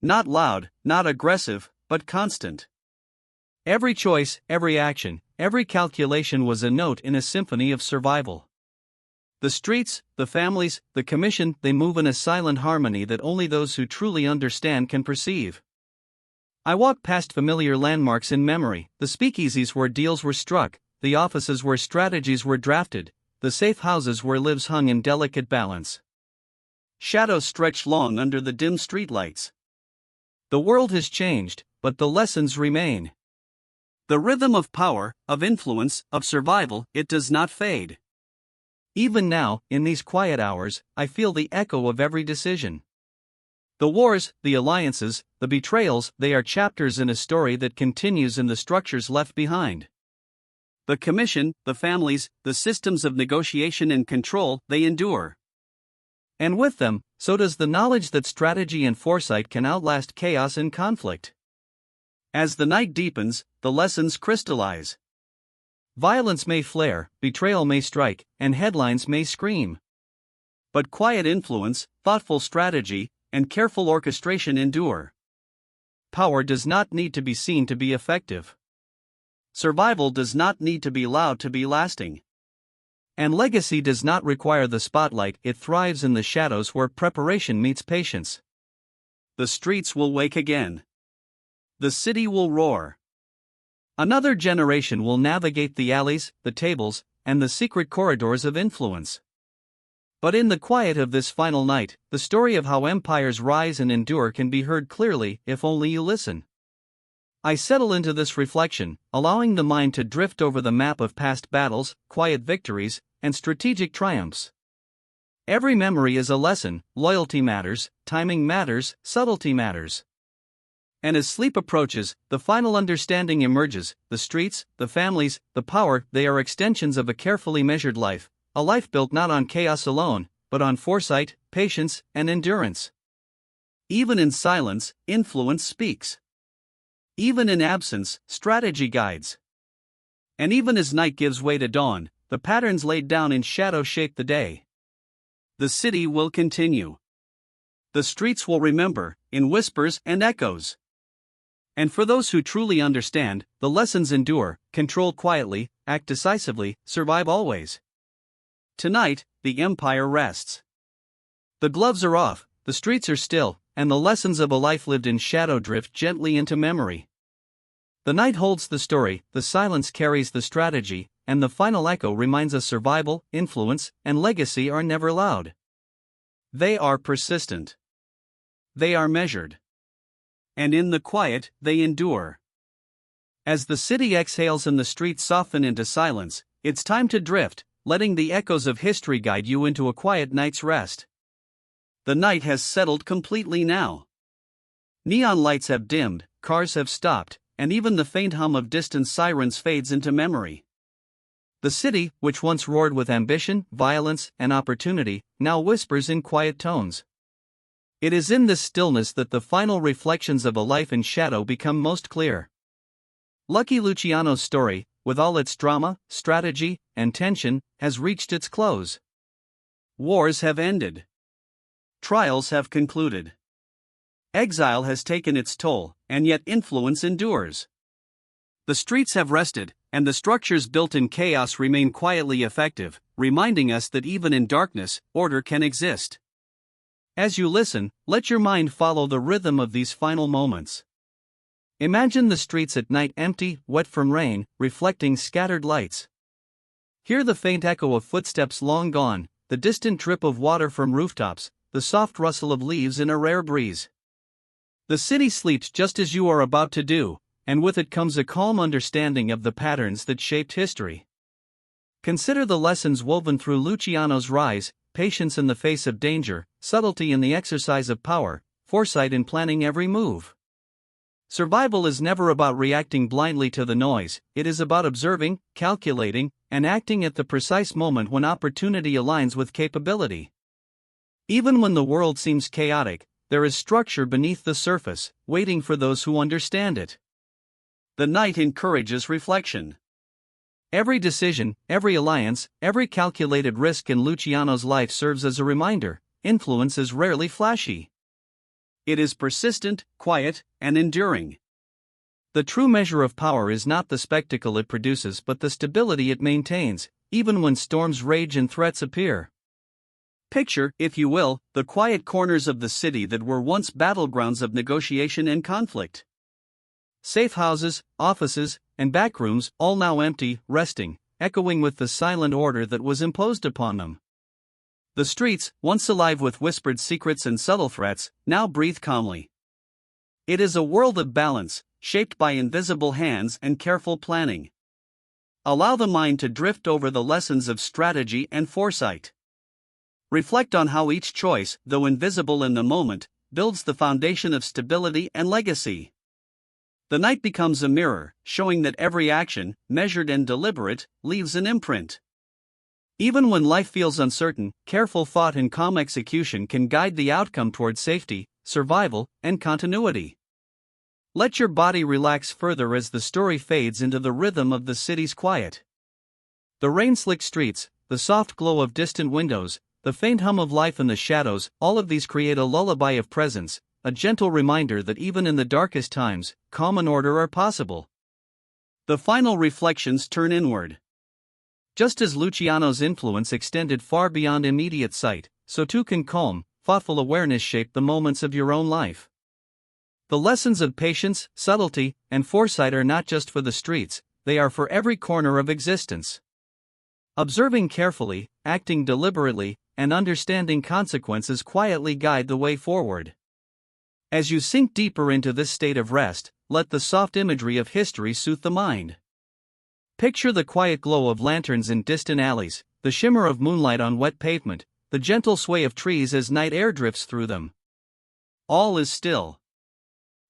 Not loud, not aggressive, but constant. Every choice, every action, every calculation was a note in a symphony of survival. The streets, the families, the Commission, they move in a silent harmony that only those who truly understand can perceive. I walk past familiar landmarks in memory, the speakeasies where deals were struck, the offices where strategies were drafted, the safe houses where lives hung in delicate balance. Shadows stretch long under the dim streetlights. The world has changed, but the lessons remain. The rhythm of power, of influence, of survival, it does not fade. Even now, in these quiet hours, I feel the echo of every decision. The wars, the alliances, the betrayals, they are chapters in a story that continues in the structures left behind. The Commission, the families, the systems of negotiation and control, they endure. And with them, so does the knowledge that strategy and foresight can outlast chaos and conflict. As the night deepens, the lessons crystallize. Violence may flare, betrayal may strike, and headlines may scream. But quiet influence, thoughtful strategy, and careful orchestration endure. Power does not need to be seen to be effective. Survival does not need to be loud to be lasting. And legacy does not require the spotlight, it thrives in the shadows where preparation meets patience. The streets will wake again. The city will roar. Another generation will navigate the alleys, the tables, and the secret corridors of influence. But in the quiet of this final night, the story of how empires rise and endure can be heard clearly if only you listen. I settle into this reflection, allowing the mind to drift over the map of past battles, quiet victories, and strategic triumphs. Every memory is a lesson, loyalty matters, timing matters, subtlety matters. And as sleep approaches, the final understanding emerges, the streets, the families, the power, they are extensions of a carefully measured life, a life built not on chaos alone, but on foresight, patience, and endurance. Even in silence, influence speaks. Even in absence, strategy guides. And even as night gives way to dawn, the patterns laid down in shadow shape the day. The city will continue. The streets will remember, in whispers and echoes. And for those who truly understand, the lessons endure, control quietly, act decisively, survive always. Tonight, the empire rests. The gloves are off, the streets are still, and the lessons of a life lived in shadow drift gently into memory. The night holds the story, the silence carries the strategy, and the final echo reminds us survival, influence, and legacy are never loud. They are persistent. They are measured. And in the quiet, they endure. As the city exhales and the streets soften into silence, it's time to drift, letting the echoes of history guide you into a quiet night's rest. The night has settled completely now. Neon lights have dimmed, cars have stopped, and even the faint hum of distant sirens fades into memory. The city, which once roared with ambition, violence, and opportunity, now whispers in quiet tones. It is in this stillness that the final reflections of a life in shadow become most clear. Lucky Luciano's story, with all its drama, strategy, and tension, has reached its close. Wars have ended. Trials have concluded. Exile has taken its toll, and yet influence endures. The streets have rested, and the structures built in chaos remain quietly effective, reminding us that even in darkness, order can exist. As you listen, let your mind follow the rhythm of these final moments. Imagine the streets at night empty, wet from rain, reflecting scattered lights. Hear the faint echo of footsteps long gone, the distant drip of water from rooftops, the soft rustle of leaves in a rare breeze. The city sleeps just as you are about to do, and with it comes a calm understanding of the patterns that shaped history. Consider the lessons woven through Luciano's rise: patience in the face of danger, subtlety in the exercise of power, foresight in planning every move. Survival is never about reacting blindly to the noise, it is about observing, calculating, and acting at the precise moment when opportunity aligns with capability. Even when the world seems chaotic, there is structure beneath the surface, waiting for those who understand it. The night encourages reflection. Every decision, every alliance, every calculated risk in Luciano's life serves as a reminder: influence is rarely flashy. It is persistent, quiet, and enduring. The true measure of power is not the spectacle it produces but the stability it maintains, even when storms rage and threats appear. Picture, if you will, the quiet corners of the city that were once battlegrounds of negotiation and conflict. Safe houses, offices, and backrooms, all now empty, resting, echoing with the silent order that was imposed upon them. The streets, once alive with whispered secrets and subtle threats, now breathe calmly. It is a world of balance, shaped by invisible hands and careful planning. Allow the mind to drift over the lessons of strategy and foresight. Reflect on how each choice, though invisible in the moment, builds the foundation of stability and legacy. The night becomes a mirror, showing that every action, measured and deliberate, leaves an imprint. Even when life feels uncertain, careful thought and calm execution can guide the outcome toward safety, survival, and continuity. Let your body relax further as the story fades into the rhythm of the city's quiet. The rain-slicked streets, the soft glow of distant windows, the faint hum of life in the shadows, all of these create a lullaby of presence, a gentle reminder that even in the darkest times, calm and order are possible. The final reflections turn inward. Just as Luciano's influence extended far beyond immediate sight, so too can calm, thoughtful awareness shape the moments of your own life. The lessons of patience, subtlety, and foresight are not just for the streets, they are for every corner of existence. Observing carefully, acting deliberately, and understanding consequences quietly guide the way forward. As you sink deeper into this state of rest, let the soft imagery of history soothe the mind. Picture the quiet glow of lanterns in distant alleys, the shimmer of moonlight on wet pavement, the gentle sway of trees as night air drifts through them. All is still.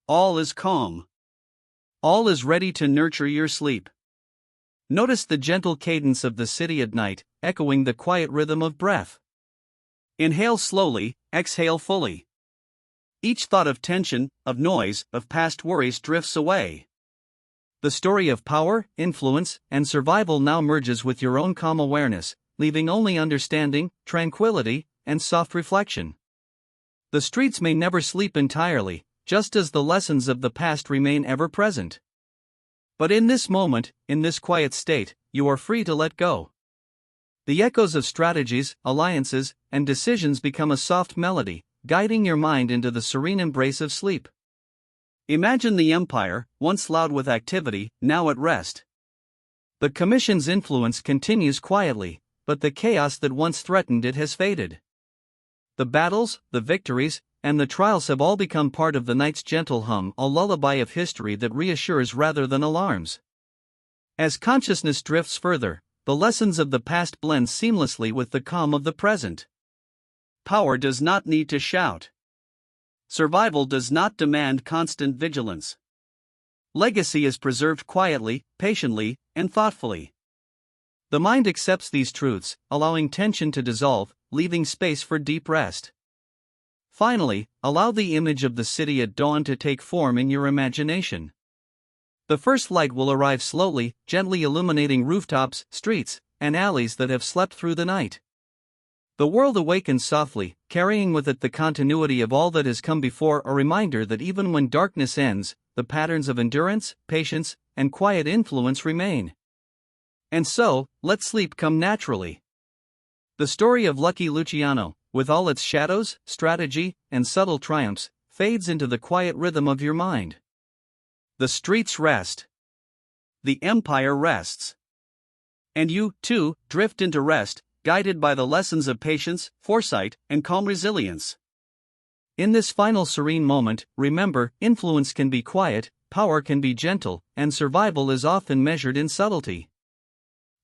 All is calm. All is ready to nurture your sleep. Notice the gentle cadence of the city at night, echoing the quiet rhythm of breath. Inhale slowly, exhale fully. Each thought of tension, of noise, of past worries drifts away. The story of power, influence, and survival now merges with your own calm awareness, leaving only understanding, tranquility, and soft reflection. The streets may never sleep entirely, just as the lessons of the past remain ever present. But in this moment, in this quiet state, you are free to let go. The echoes of strategies, alliances, and decisions become a soft melody, guiding your mind into the serene embrace of sleep. Imagine the empire, once loud with activity, now at rest. The Commission's influence continues quietly, but the chaos that once threatened it has faded. The battles, the victories, and the trials have all become part of the night's gentle hum, a lullaby of history that reassures rather than alarms. As consciousness drifts further, the lessons of the past blend seamlessly with the calm of the present. Power does not need to shout. Survival does not demand constant vigilance. Legacy is preserved quietly, patiently, and thoughtfully. The mind accepts these truths, allowing tension to dissolve, leaving space for deep rest. Finally, allow the image of the city at dawn to take form in your imagination. The first light will arrive slowly, gently illuminating rooftops, streets, and alleys that have slept through the night. The world awakens softly, carrying with it the continuity of all that has come before, a reminder that even when darkness ends, the patterns of endurance, patience, and quiet influence remain. And so, let sleep come naturally. The story of Lucky Luciano, with all its shadows, strategy, and subtle triumphs, fades into the quiet rhythm of your mind. The streets rest. The empire rests. And you, too, drift into rest, guided by the lessons of patience, foresight, and calm resilience. In this final serene moment, remember, influence can be quiet, power can be gentle, and survival is often measured in subtlety.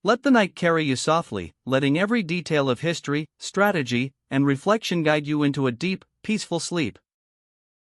Let the night carry you softly, letting every detail of history, strategy, and reflection guide you into a deep, peaceful sleep.